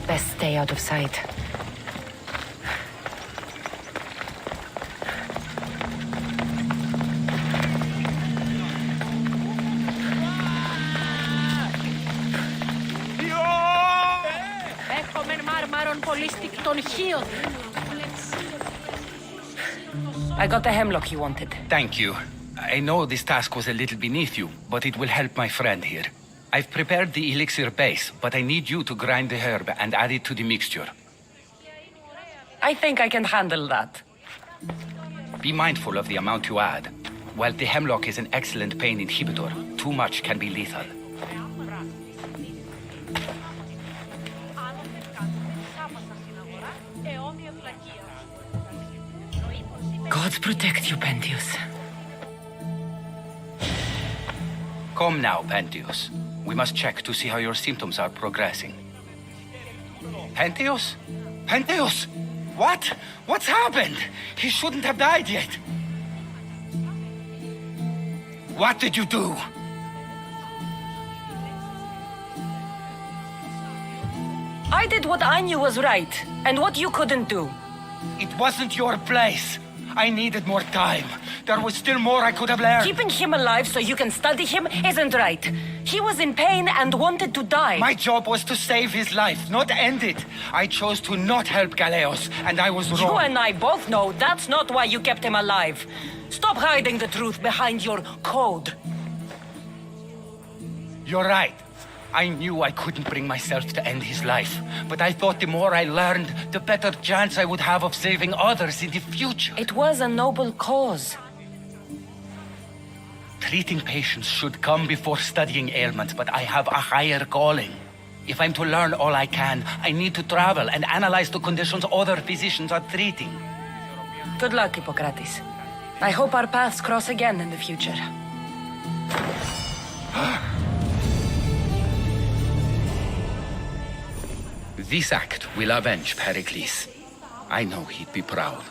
Speaker 12: Best stay out of sight. I got the hemlock you wanted.
Speaker 13: Thank you. I know this task was a little beneath you, but it will help my friend here. I've prepared the elixir base, but I need you to grind the herb and add it to the mixture.
Speaker 12: I think I can handle that.
Speaker 13: Be mindful of the amount you add. While the hemlock is an excellent pain inhibitor, too much can be lethal.
Speaker 12: God protect you, Pentheus.
Speaker 13: Come now, Pentheus. We must check to see how your symptoms are progressing. Pentheus? Pentheus! What? What's happened? He shouldn't have died yet. What did you do?
Speaker 12: I did what I knew was right, and what you couldn't do.
Speaker 13: It wasn't your place. I needed more time. There was still more I could have learned.
Speaker 12: Keeping him alive so you can study him isn't right. He was in pain and wanted to die.
Speaker 13: My job was to save his life, not end it. I chose to not help Galeos, and I was wrong.
Speaker 12: You and I both know that's not why you kept him alive. Stop hiding the truth behind your code.
Speaker 13: You're right. I knew I couldn't bring myself to end his life, but I thought the more I learned, the better chance I would have of saving others in the future.
Speaker 12: It was a noble cause.
Speaker 13: Treating patients should come before studying ailments, but I have a higher calling. If I'm to learn all I can, I need to travel and analyze the conditions other physicians are treating.
Speaker 12: Good luck, Hippocrates. I hope our paths cross again in the future.
Speaker 13: This act will avenge Pericles. I know he'd be proud.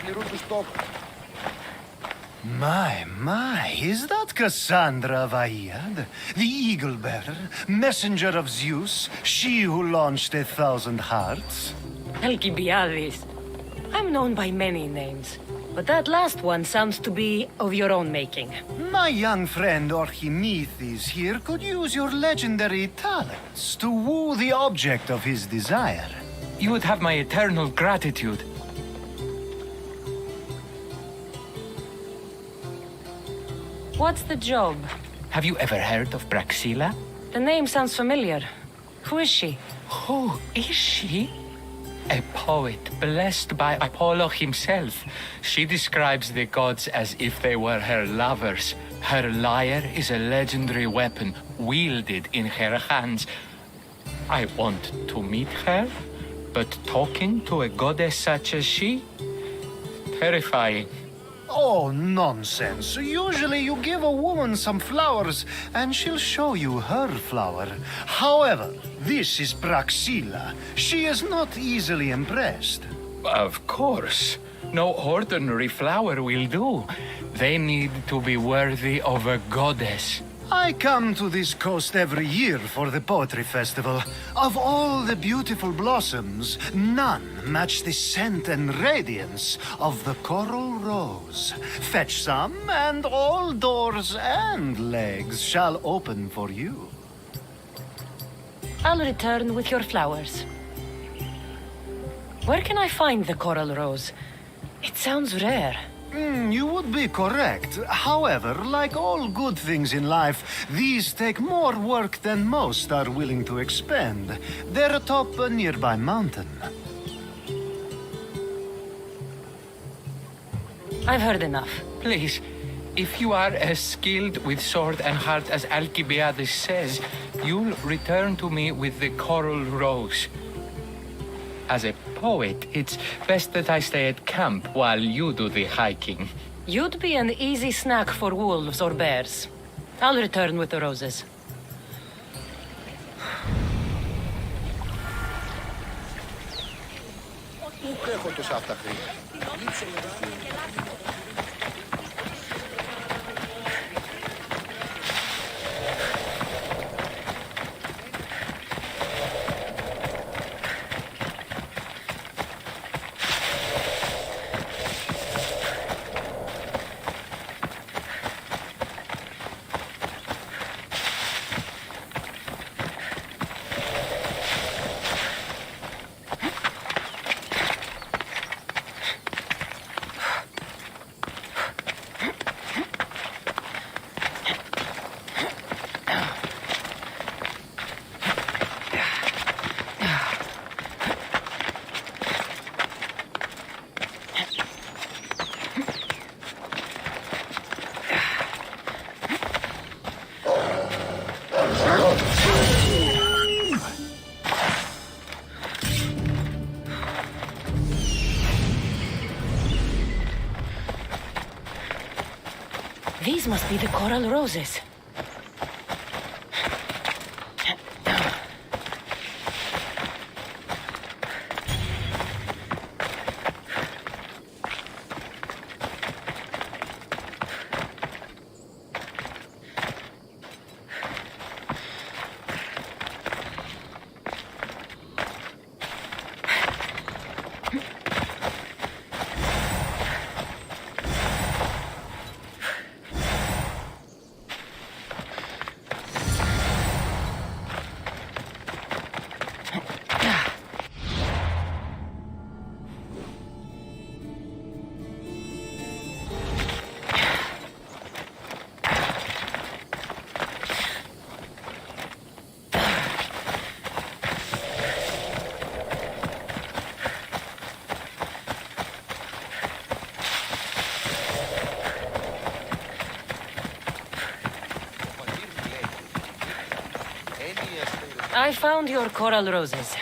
Speaker 10: πληρούν τους στόχους.
Speaker 3: My, is that Cassandra Vaiad, the Eagle Bearer, messenger of Zeus, she who launched 1,000 hearts?
Speaker 12: Alcibiades. I'm known by many names, but that last one sounds to be of your own making.
Speaker 3: My young friend Archimedes here could use your legendary talents to woo the object of his desire.
Speaker 13: You would have my eternal gratitude.
Speaker 12: What's the job?
Speaker 13: Have you ever heard of Praxila?
Speaker 12: The name sounds familiar. Who is she?
Speaker 13: Who is she? A poet blessed by Apollo himself. She describes the gods as if they were her lovers. Her lyre is a legendary weapon wielded in her hands. I want to meet her, but talking to a goddess such as she? Terrifying.
Speaker 3: Oh, nonsense. Usually you give a woman some flowers and she'll show you her flower. However, this is Praxila. She is not easily impressed.
Speaker 13: Of course. No ordinary flower will do. They need to be worthy of a goddess.
Speaker 3: I come to this coast every year for the Poetry Festival. Of all the beautiful blossoms, none match the scent and radiance of the coral rose. Fetch some, and all doors and legs shall open for you.
Speaker 12: I'll return with your flowers. Where can I find the coral rose? It sounds rare.
Speaker 3: You would be correct. However, like all good things in life, these take more work than most are willing to expend. They're atop a nearby mountain.
Speaker 12: I've heard enough.
Speaker 13: Please, if you are as skilled with sword and heart as Alcibiades says, you'll return to me with the coral rose. As a poet, it's best that I stay at camp while you do the hiking.
Speaker 12: You'd be an easy snack for wolves or bears. I'll return with the roses.
Speaker 10: Πού έχω τόσα αυτά χρήματα.
Speaker 12: These must be the coral roses. I found your coral roses.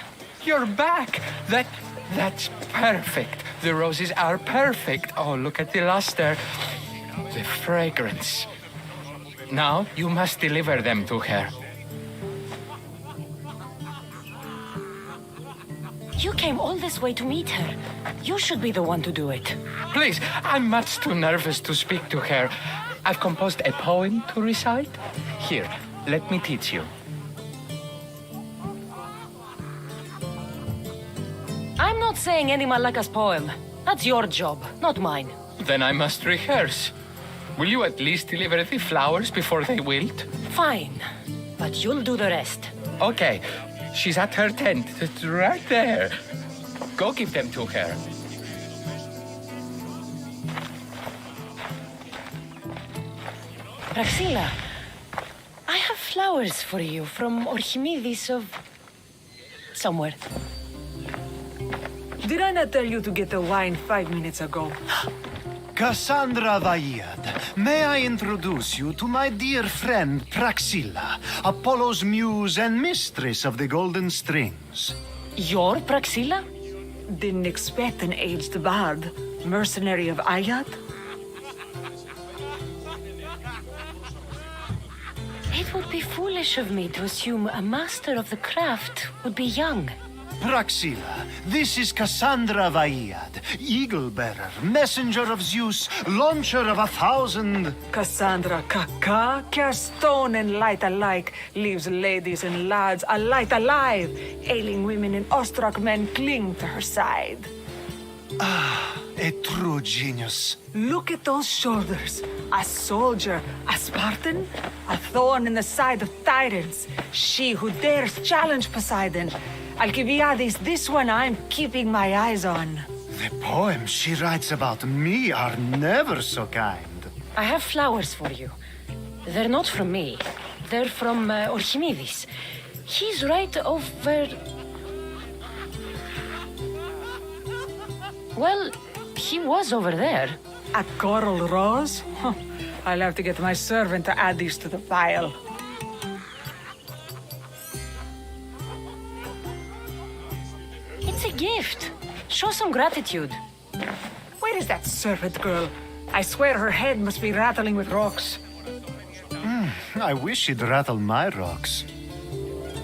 Speaker 13: You're back! That's perfect. The roses are perfect. Oh, look at the luster. The fragrance. Now you must deliver them to her.
Speaker 12: You came all this way to meet her. You should be the one to do it.
Speaker 13: Please, I'm much too nervous to speak to her. I've composed a poem to recite. Here, let me teach you.
Speaker 12: I'm not saying any Malaka's poem. That's your job, not mine.
Speaker 13: Then I must rehearse. Will you at least deliver the flowers before they wilt?
Speaker 12: Fine, but you'll do the rest.
Speaker 13: Okay, she's at her tent. It's right there. Go give them to her.
Speaker 12: Praxilla, I have flowers for you from Archimedes of... somewhere.
Speaker 4: Did I not tell you to get the wine 5 minutes ago?
Speaker 3: Cassandra Vaiad, may I introduce you to my dear friend Praxilla, Apollo's muse and mistress of the Golden Strings.
Speaker 12: You're Praxilla?
Speaker 4: Didn't expect an aged bard. Mercenary of Ayat?
Speaker 12: It would be foolish of me to assume a master of the craft would be young.
Speaker 3: Praxilla, this is Cassandra Vaiad, Eagle-bearer, messenger of Zeus, launcher of 1,000...
Speaker 4: Cassandra Kaka, cast stone and light alike, leaves ladies and lads alight alive. Ailing women and awestruck men cling to her side.
Speaker 3: Ah, a true genius.
Speaker 4: Look at those shoulders. A soldier, a Spartan, a thorn in the side of tyrants. She who dares challenge Poseidon. Alcibiades, this one I'm keeping my eyes on.
Speaker 3: The poems she writes about me are never so kind.
Speaker 12: I have flowers for you. They're not from me. They're from Archimedes. He's right over... Well, he was over there.
Speaker 4: At Coral Rose? Huh. I'll have to get my servant to add these to the pile.
Speaker 12: It's a gift. Show some gratitude.
Speaker 4: Where is that servant girl? I swear her head must be rattling with rocks.
Speaker 3: I wish she'd rattle my rocks.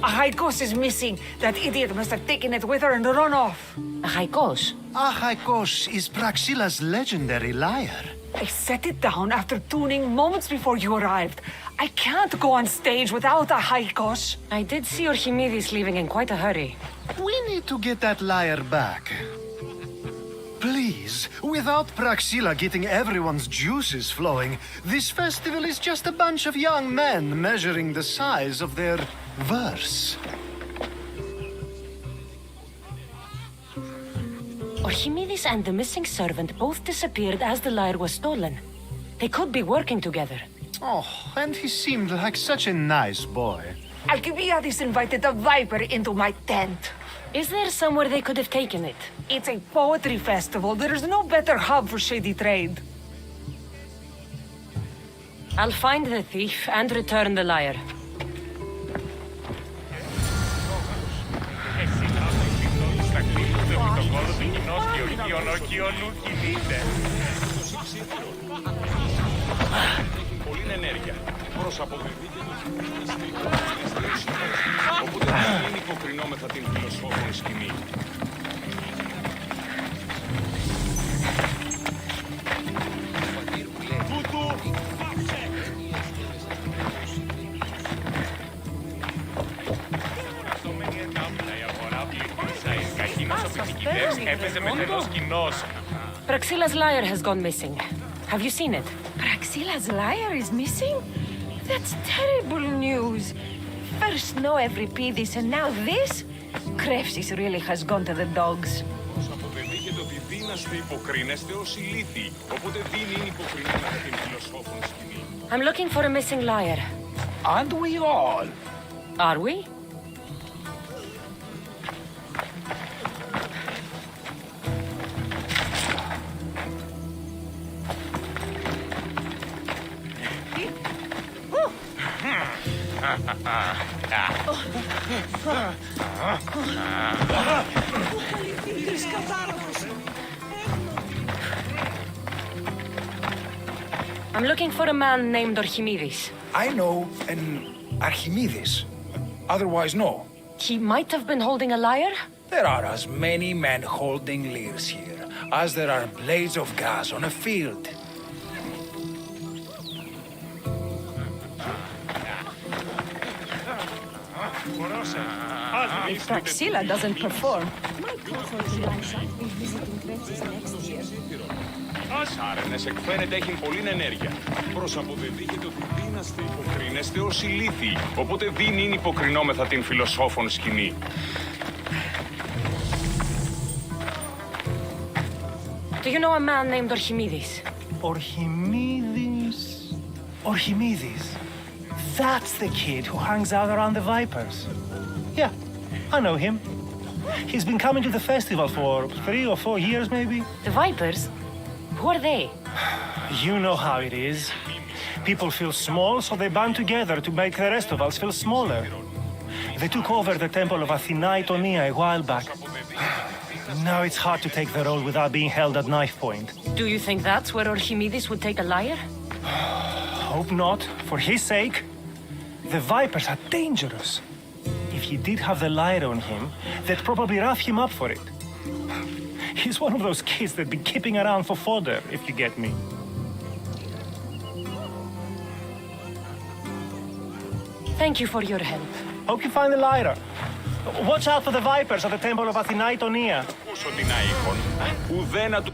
Speaker 4: A Haikos is missing. That idiot must have taken it with her and run off.
Speaker 12: A Haikos?
Speaker 3: A Haikos is Praxilla's legendary lyre.
Speaker 4: I set it down after tuning moments before you arrived. I can't go on stage without a Haikos.
Speaker 12: I did see Archimedes leaving in quite a hurry.
Speaker 3: We need to get that lyre back. Please, without Praxilla getting everyone's juices flowing, this festival is just a bunch of young men measuring the size of their verse.
Speaker 12: Archimedes and the missing servant both disappeared as the lyre was stolen. They could be working together.
Speaker 3: Oh, and he seemed like such a nice boy.
Speaker 4: Alcibiades invited a viper into my tent.
Speaker 12: Is there somewhere they could have taken it?
Speaker 4: It's a poetry festival. There's no better hub for shady trade.
Speaker 12: I'll find the thief and return the lyre.
Speaker 5: Πολύ ενέργεια. Προσαποδεδείτε οπότε δεν υποκρινόμεθα την φιλοσόφων σκηνή.
Speaker 12: Praxilla's lyre has gone missing. Have you seen it?
Speaker 4: Praxilla's lyre is missing? That's terrible news. First no Euripides and now this? Krepsis really has gone to the dogs.
Speaker 5: Αποδεδείχεται ότι δύναστε υποκρίνεστε ως ηλίθιοι. Οπότε δίνει υποκρινόμεθα την φιλοσόφων σκηνή.
Speaker 12: I'm looking for a missing lyre.
Speaker 13: Aren't we all?
Speaker 12: Are we? I'm looking for a man named Archimedes.
Speaker 15: I know an Archimedes. Otherwise, no.
Speaker 12: He might have been holding a lyre.
Speaker 15: There are as many men holding lyres here as there are blades of grass on a field.
Speaker 4: If Praxilla doesn't perform,
Speaker 5: Σάρενες εκφαίνεται έχει πολλή ενέργεια. Προς αποδεδείχεται ότι δύναστε υποκρίνεστε ως ηλίθιοι, οπότε δίνει υποκρινόμεθα την φιλοσόφων σκηνή.
Speaker 12: Do you know a man named Archimedes?
Speaker 16: Archimedes? Archimedes? That's the kid who hangs out around the Vipers. Yeah, I know him. He's been coming to the festival for 3 or 4 years, maybe.
Speaker 12: The Vipers? Who are they?
Speaker 16: You know how it is. People feel small, so they band together to make the rest of us feel smaller. They took over the temple of Athena Itonia a while back. Now it's hard to take the role without being held at knife point.
Speaker 12: Do you think that's where Archimedes would take a lyre?
Speaker 16: Hope not. For his sake. The Vipers are dangerous. If he did have the lyre on him, they'd probably rough him up for it. He's one of those kids that'd be keeping around for fodder, if you get me.
Speaker 12: Thank you for your help.
Speaker 16: Hope you find the lyre. Watch out for the Vipers at the temple of Athena Itonia.
Speaker 5: Όσο την αήχον, ουδένα του...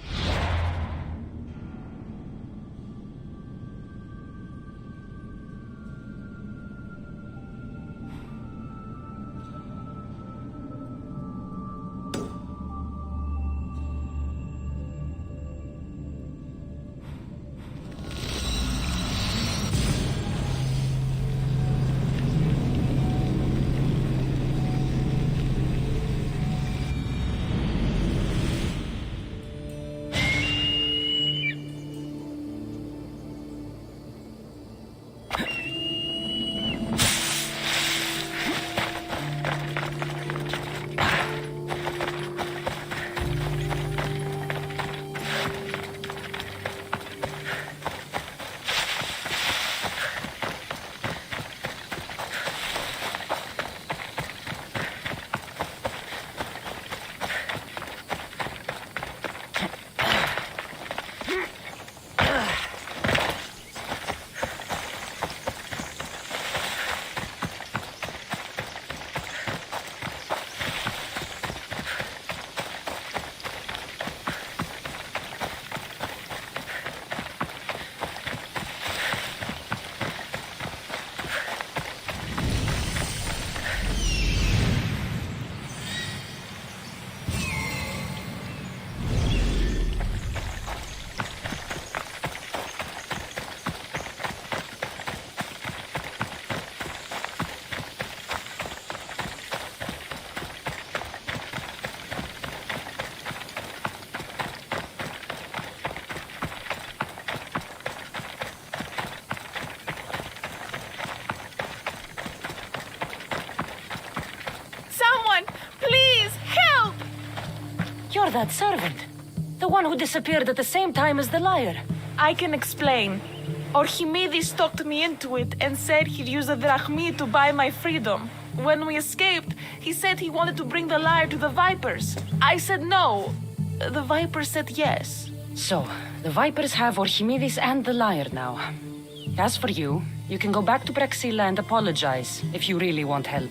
Speaker 12: You're that servant. The one who disappeared at the same time as the lyre.
Speaker 17: I can explain. Archimedes talked me into it and said he'd use a drachmi to buy my freedom. When we escaped, he said he wanted to bring the lyre to the Vipers. I said no. The Vipers said yes.
Speaker 12: So, the Vipers have Archimedes and the lyre now. As for you, you can go back to Praxilla and apologize if you really want help.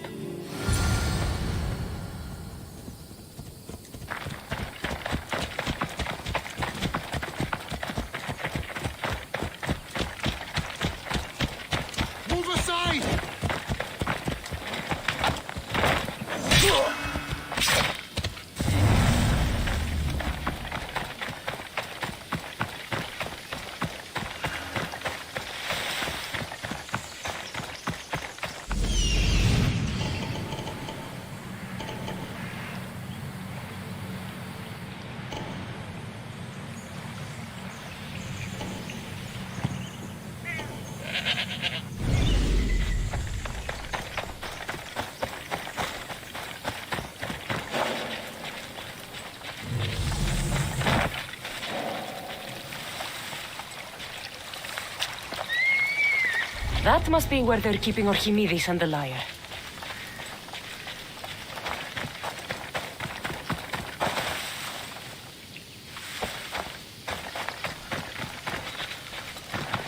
Speaker 12: That must be where they're keeping Archimedes and the lyre.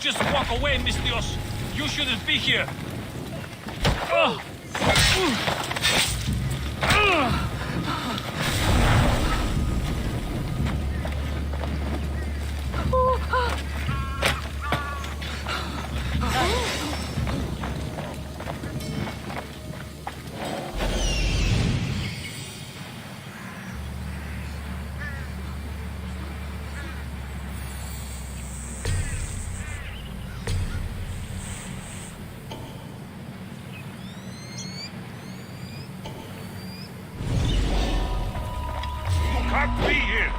Speaker 5: Just walk away, Mistios. You shouldn't be here. Can't be here.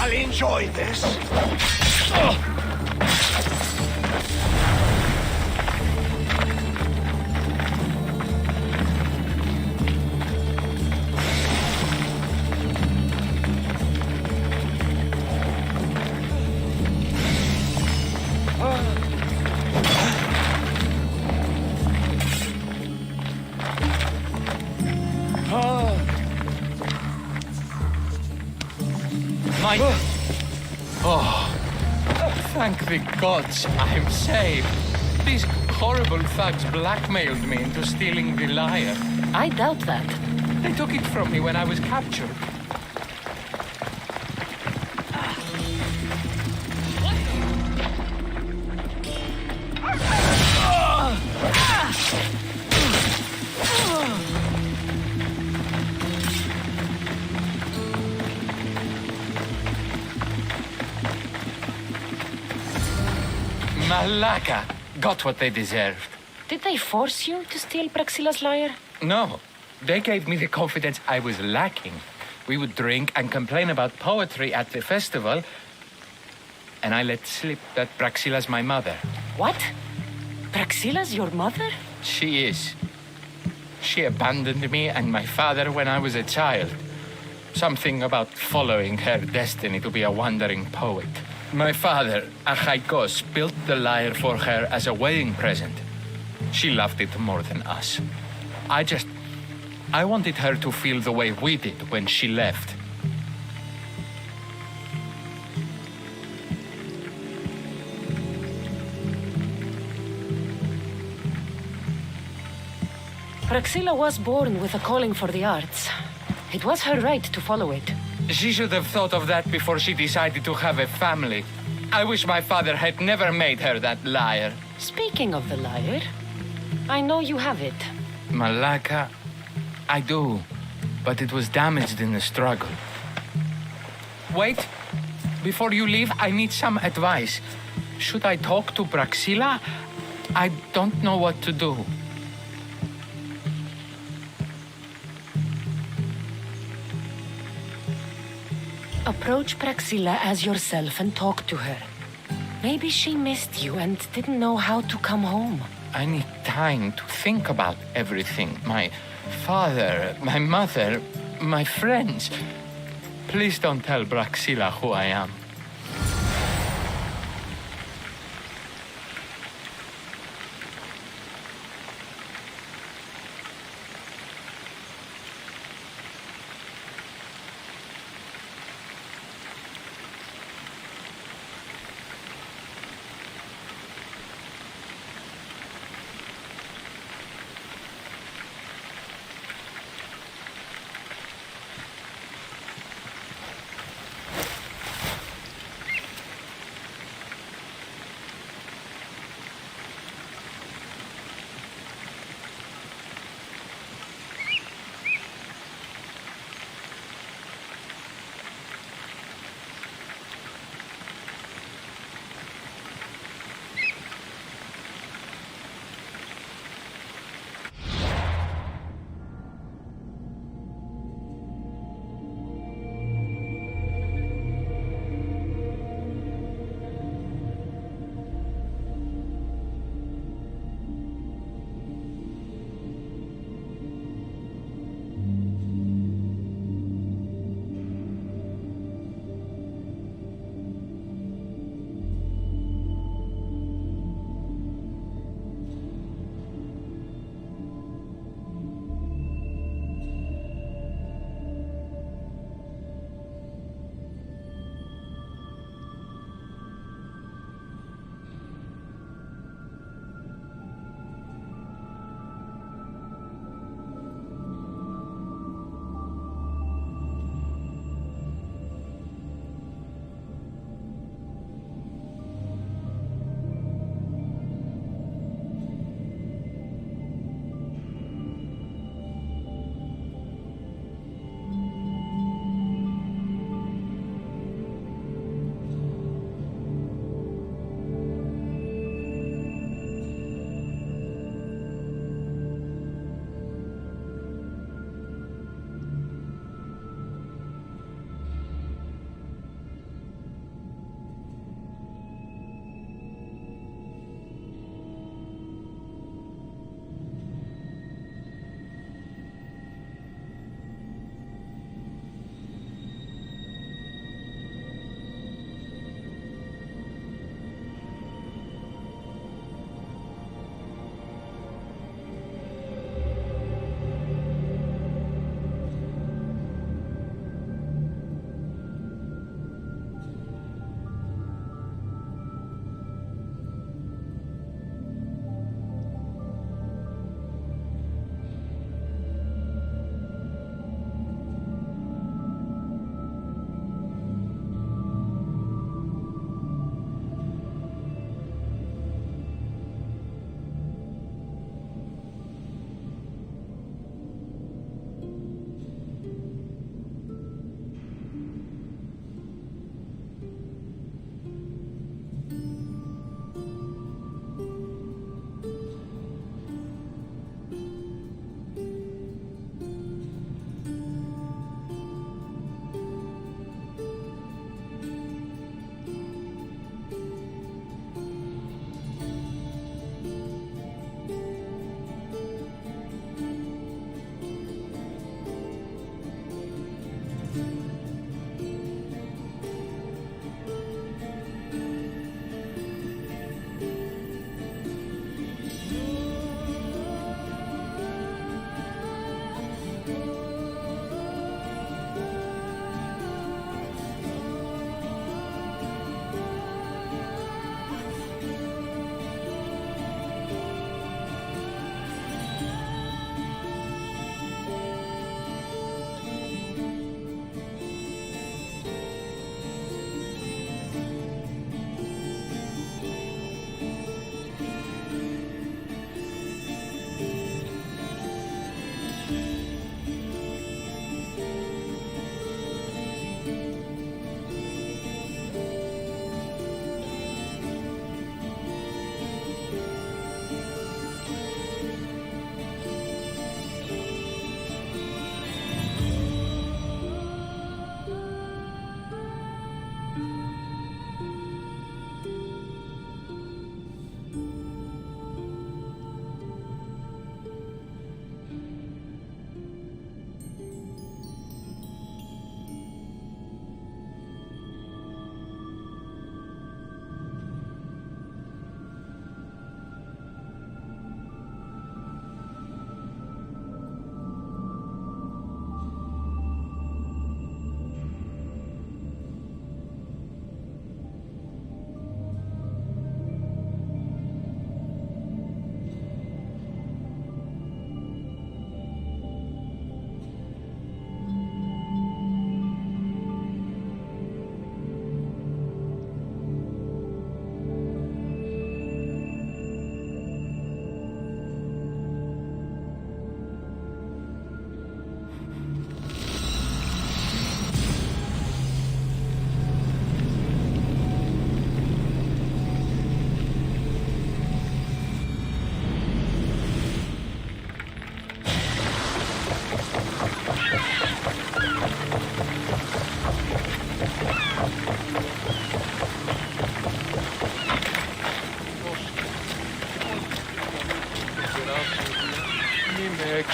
Speaker 7: I'll enjoy this.
Speaker 13: Thank the gods I'm saved. These horrible thugs blackmailed me into stealing the lyre.
Speaker 12: I doubt that.
Speaker 13: They took it from me when I was captured. Malaka got what they deserved.
Speaker 12: Did they force you to steal Praxila's lyre?
Speaker 13: No, they gave me the confidence I was lacking. We would drink and complain about poetry at the festival, and I let slip that Praxila's my mother.
Speaker 12: What? Praxila's your mother?
Speaker 13: She is. She abandoned me and my father when I was a child. Something about following her destiny to be a wandering poet. My father, Achaikos, built the lyre for her as a wedding present. She loved it more than us. I wanted her to feel the way we did when she left.
Speaker 12: Praxilla was born with a calling for the arts. It was her right to follow it.
Speaker 13: She should have thought of that before she decided to have a family. I wish my father had never made her that lyre.
Speaker 12: Speaking of the lyre, I know you have it.
Speaker 13: Malaka, I do, but it was damaged in the struggle. Wait, before you leave, I need some advice. Should I talk to Praxilla? I don't know what to do.
Speaker 12: Approach Praxilla as yourself and talk to her. Maybe she missed you and didn't know how to come home.
Speaker 13: I need time to think about everything. My father, my mother, my friends. Please don't tell Praxilla who I am.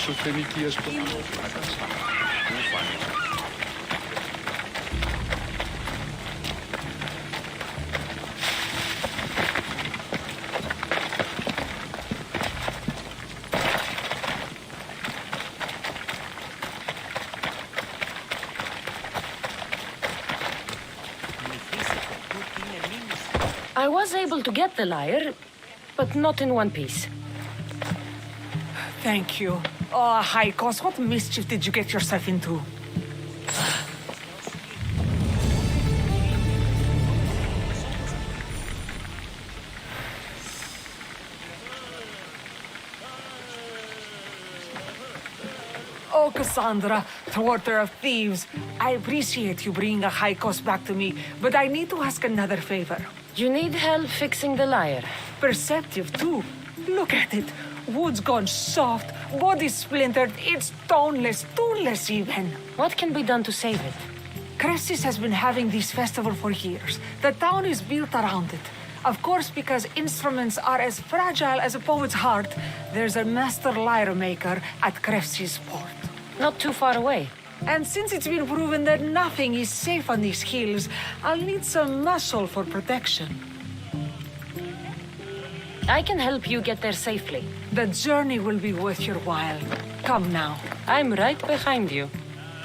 Speaker 14: εξωθενικίας των
Speaker 12: I was able to get the lyre, but not in one piece.
Speaker 4: Thank you. Oh, Haikos, what mischief did you get yourself into? Oh, Cassandra, thwarter of thieves. I appreciate you bringing a Haikos back to me, but I need to ask another favor.
Speaker 12: You need help fixing the lyre.
Speaker 4: Perceptive, too. Look at it. Wood's gone soft, body splintered, it's toneless, tooless even.
Speaker 12: What can be done to save it?
Speaker 4: Cressis has been having this festival for years. The town is built around it. Of course, because instruments are as fragile as a poet's heart, there's a master lyre maker at Cressis port.
Speaker 12: Not too far away.
Speaker 4: And since it's been proven that nothing is safe on these hills, I'll need some muscle for protection.
Speaker 12: I can help you get there safely.
Speaker 4: The journey will be worth your while. Come now.
Speaker 12: I'm right behind you.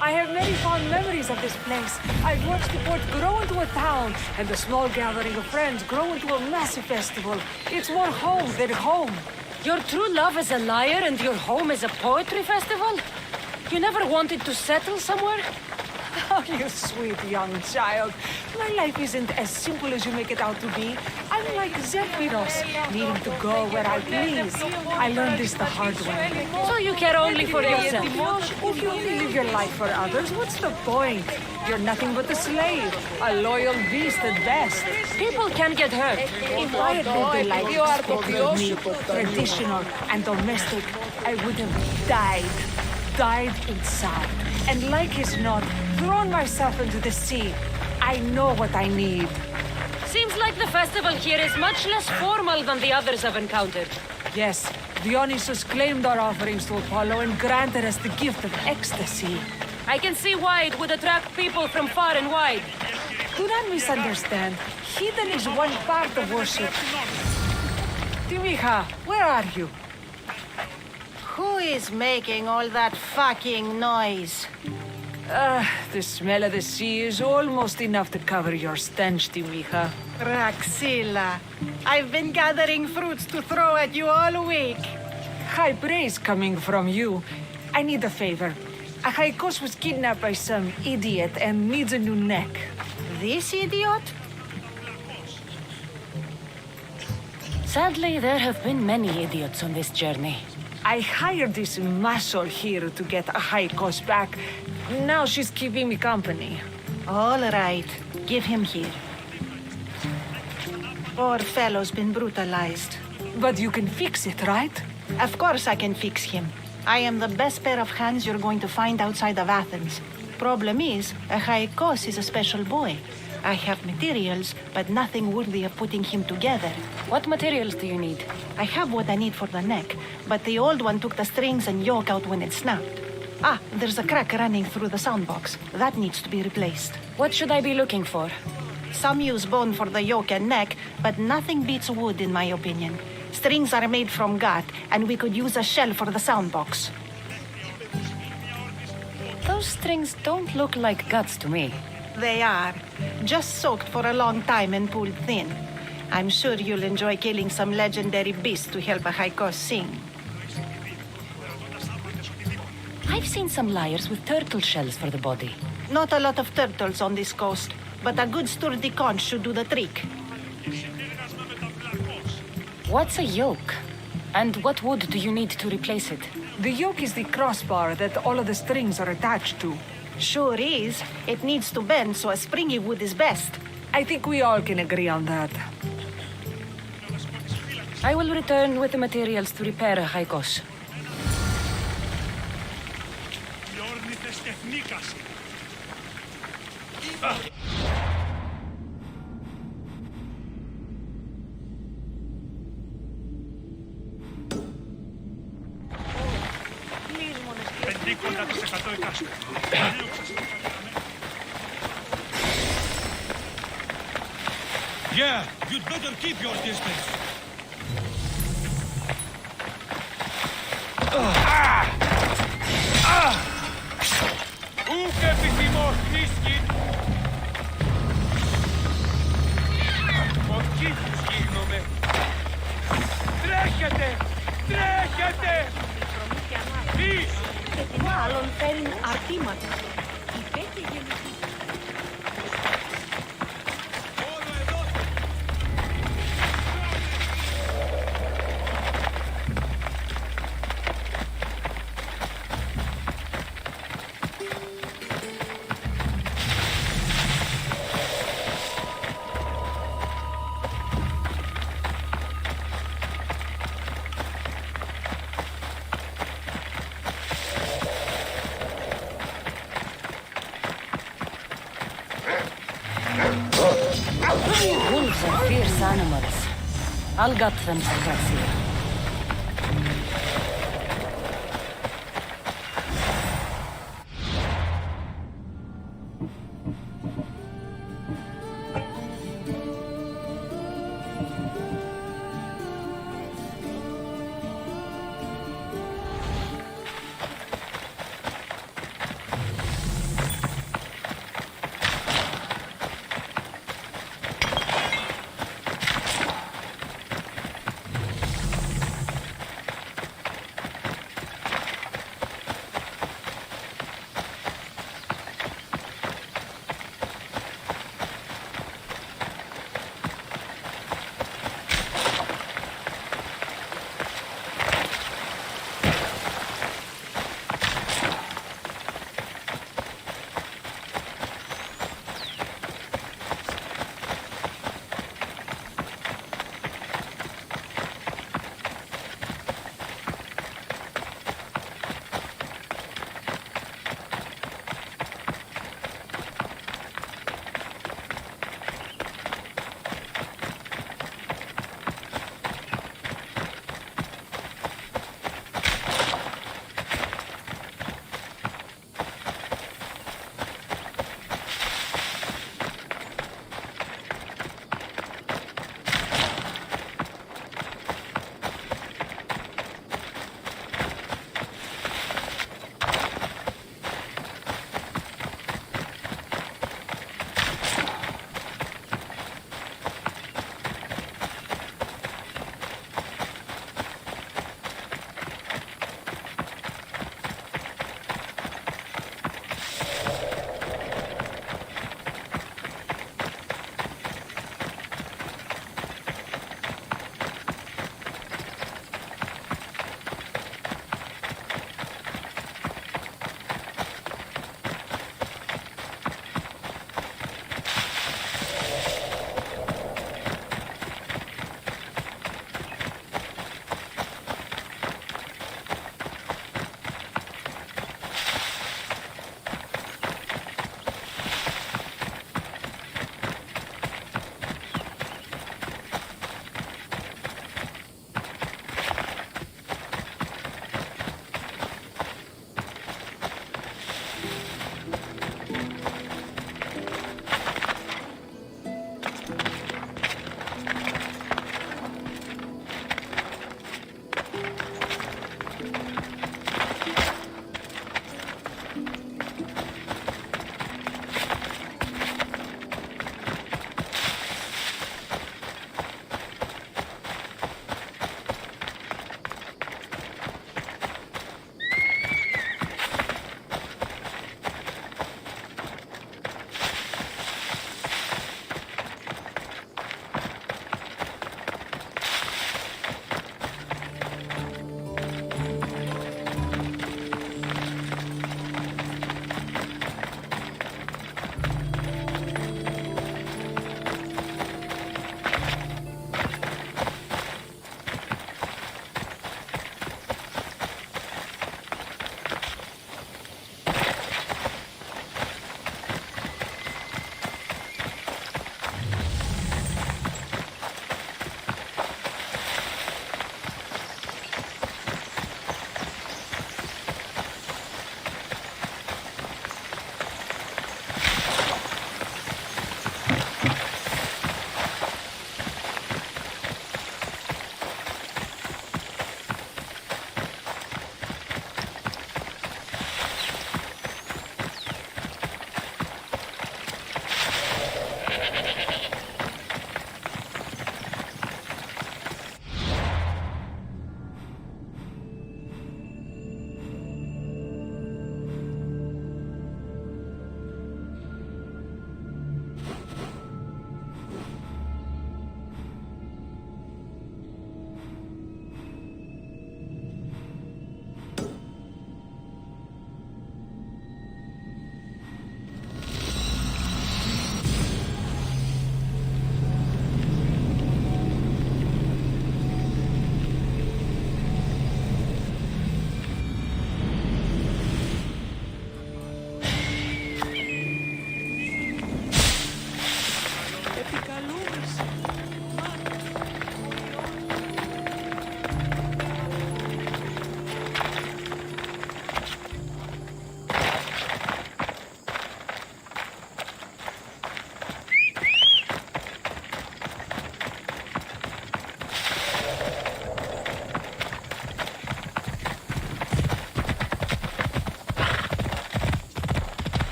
Speaker 4: I have many fond memories of this place. I've watched the port grow into a town, and the small gathering of friends grow into a massive festival. It's more home than home.
Speaker 12: Your true love is a lyre and your home is a poetry festival? You never wanted to settle somewhere?
Speaker 4: Oh, you sweet young child. My life isn't as simple as you make it out to be. I'm like Zephyros, needing to go where I please. I learned this the hard way.
Speaker 12: So you care only for yourself?
Speaker 4: If you only live your life for others, what's the point? You're nothing but a slave, a loyal beast at best.
Speaker 12: People can get hurt.
Speaker 4: If I had lived a life expected of me, traditional and domestic, I would have died inside. And like as not, thrown myself into the sea. I know what I need.
Speaker 12: Seems like the festival here is much less formal than the others I've encountered.
Speaker 4: Yes, Dionysus claimed our offerings to Apollo and granted us the gift of ecstasy.
Speaker 12: I can see why it would attract people from far and wide.
Speaker 4: Do not misunderstand. Heathen is one part of worship. Timiha, where are you?
Speaker 8: Who is making all that fucking noise?
Speaker 4: The smell of the sea is almost enough to cover your stench, Timiha.
Speaker 8: Praxilla, I've been gathering fruits to throw at you all week.
Speaker 4: High praise coming from you. I need a favor. Achaikos was kidnapped by some idiot and needs a new neck.
Speaker 8: This idiot?
Speaker 12: Sadly, there have been many idiots on this journey.
Speaker 4: I hired this muscle here to get Achaikos back. Now she's keeping me company.
Speaker 8: All right, give him here. Poor fellow's been brutalized.
Speaker 4: But you can fix it, right?
Speaker 8: Of course I can fix him. I am the best pair of hands you're going to find outside of Athens. Problem is, Achaikos is a special boy. I have materials, but nothing worthy of putting him together.
Speaker 12: What materials do you need?
Speaker 8: I have what I need for the neck, but the old one took the strings and yoke out when it snapped. Ah, there's a crack running through the soundbox. That needs to be replaced.
Speaker 12: What should I be looking for?
Speaker 8: Some use bone for the yoke and neck, but nothing beats wood in my opinion. Strings are made from gut, and we could use a shell for the soundbox.
Speaker 12: Those strings don't look like guts to me.
Speaker 8: They are. Just soaked for a long time and pulled thin. I'm sure you'll enjoy killing some legendary beast to help Achaikos sing.
Speaker 12: I've seen some lyres with turtle shells for the body.
Speaker 8: Not a lot of turtles on this coast, but a good sturdy conch should do the trick.
Speaker 12: What's a yoke? And what wood do you need to replace it?
Speaker 4: The yoke is the crossbar that all of the strings are attached to.
Speaker 8: Sure is. It needs to bend, so a springy wood is best.
Speaker 4: I think we all can agree on that.
Speaker 12: I will return with the materials to repair Achaikos.
Speaker 18: Yeah, you'd better keep your distance.
Speaker 5: Ούκ επιθυμώ χίσκι. Φωτκή τους γίγνομαι. Τρέχετε! Τρέχετε! Πεις!
Speaker 17: Και μάλλον παίρνουν αρτήματα. Υπέκει γενική.
Speaker 12: Wolves are fierce animals. I'll gut them for Praxia.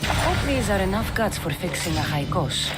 Speaker 12: Hope these are enough guts for fixing a haikos.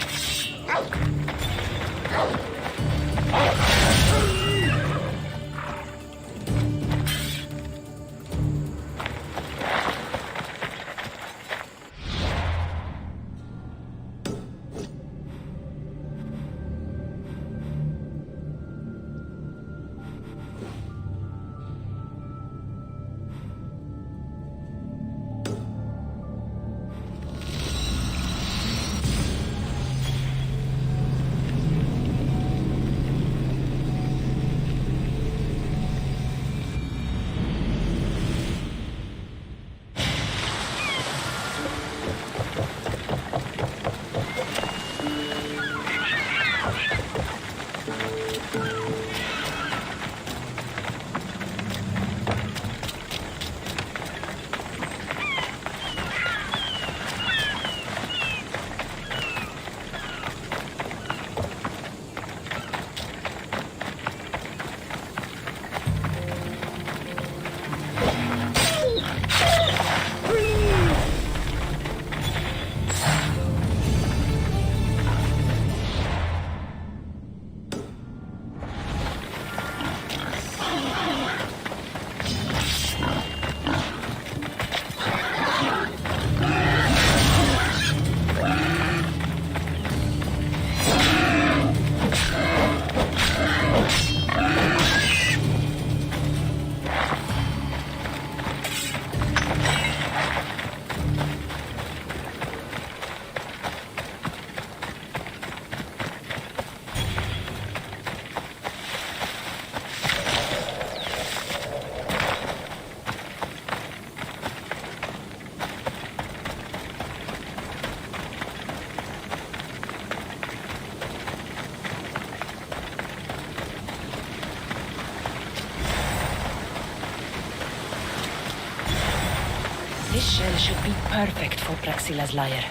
Speaker 12: This shell should be perfect for Praxila's lyre.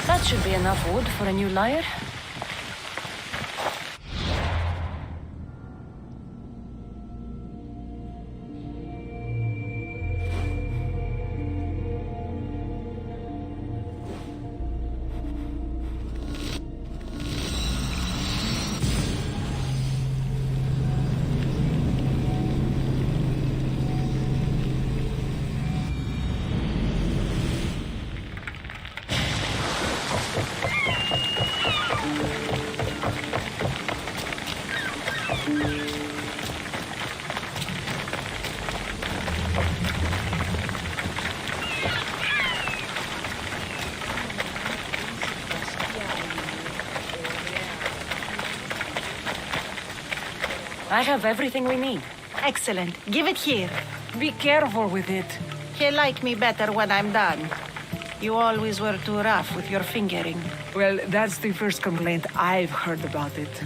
Speaker 12: That should be enough wood for a new lyre. I have everything we need.
Speaker 8: Excellent. Give it here.
Speaker 4: Be careful with it.
Speaker 8: He'll like me better when I'm done. You always were too rough with your fingering.
Speaker 4: Well, that's the first complaint I've heard about it.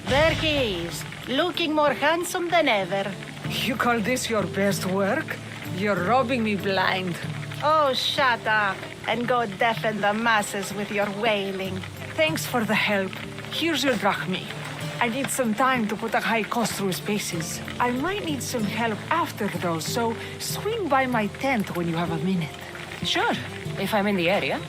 Speaker 8: There he is, looking more handsome than ever.
Speaker 4: You call this your best work? You're robbing me blind.
Speaker 8: Oh, shut up and go deafen the masses with your wailing.
Speaker 4: Thanks for the help. Here's your drachmi. I need some time to put a high cost through his paces. I might need some help after though, so swing by my tent when you have a minute.
Speaker 12: Sure, if I'm in the area.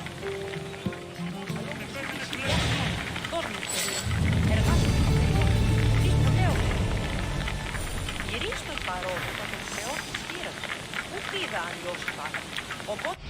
Speaker 19: Οπότε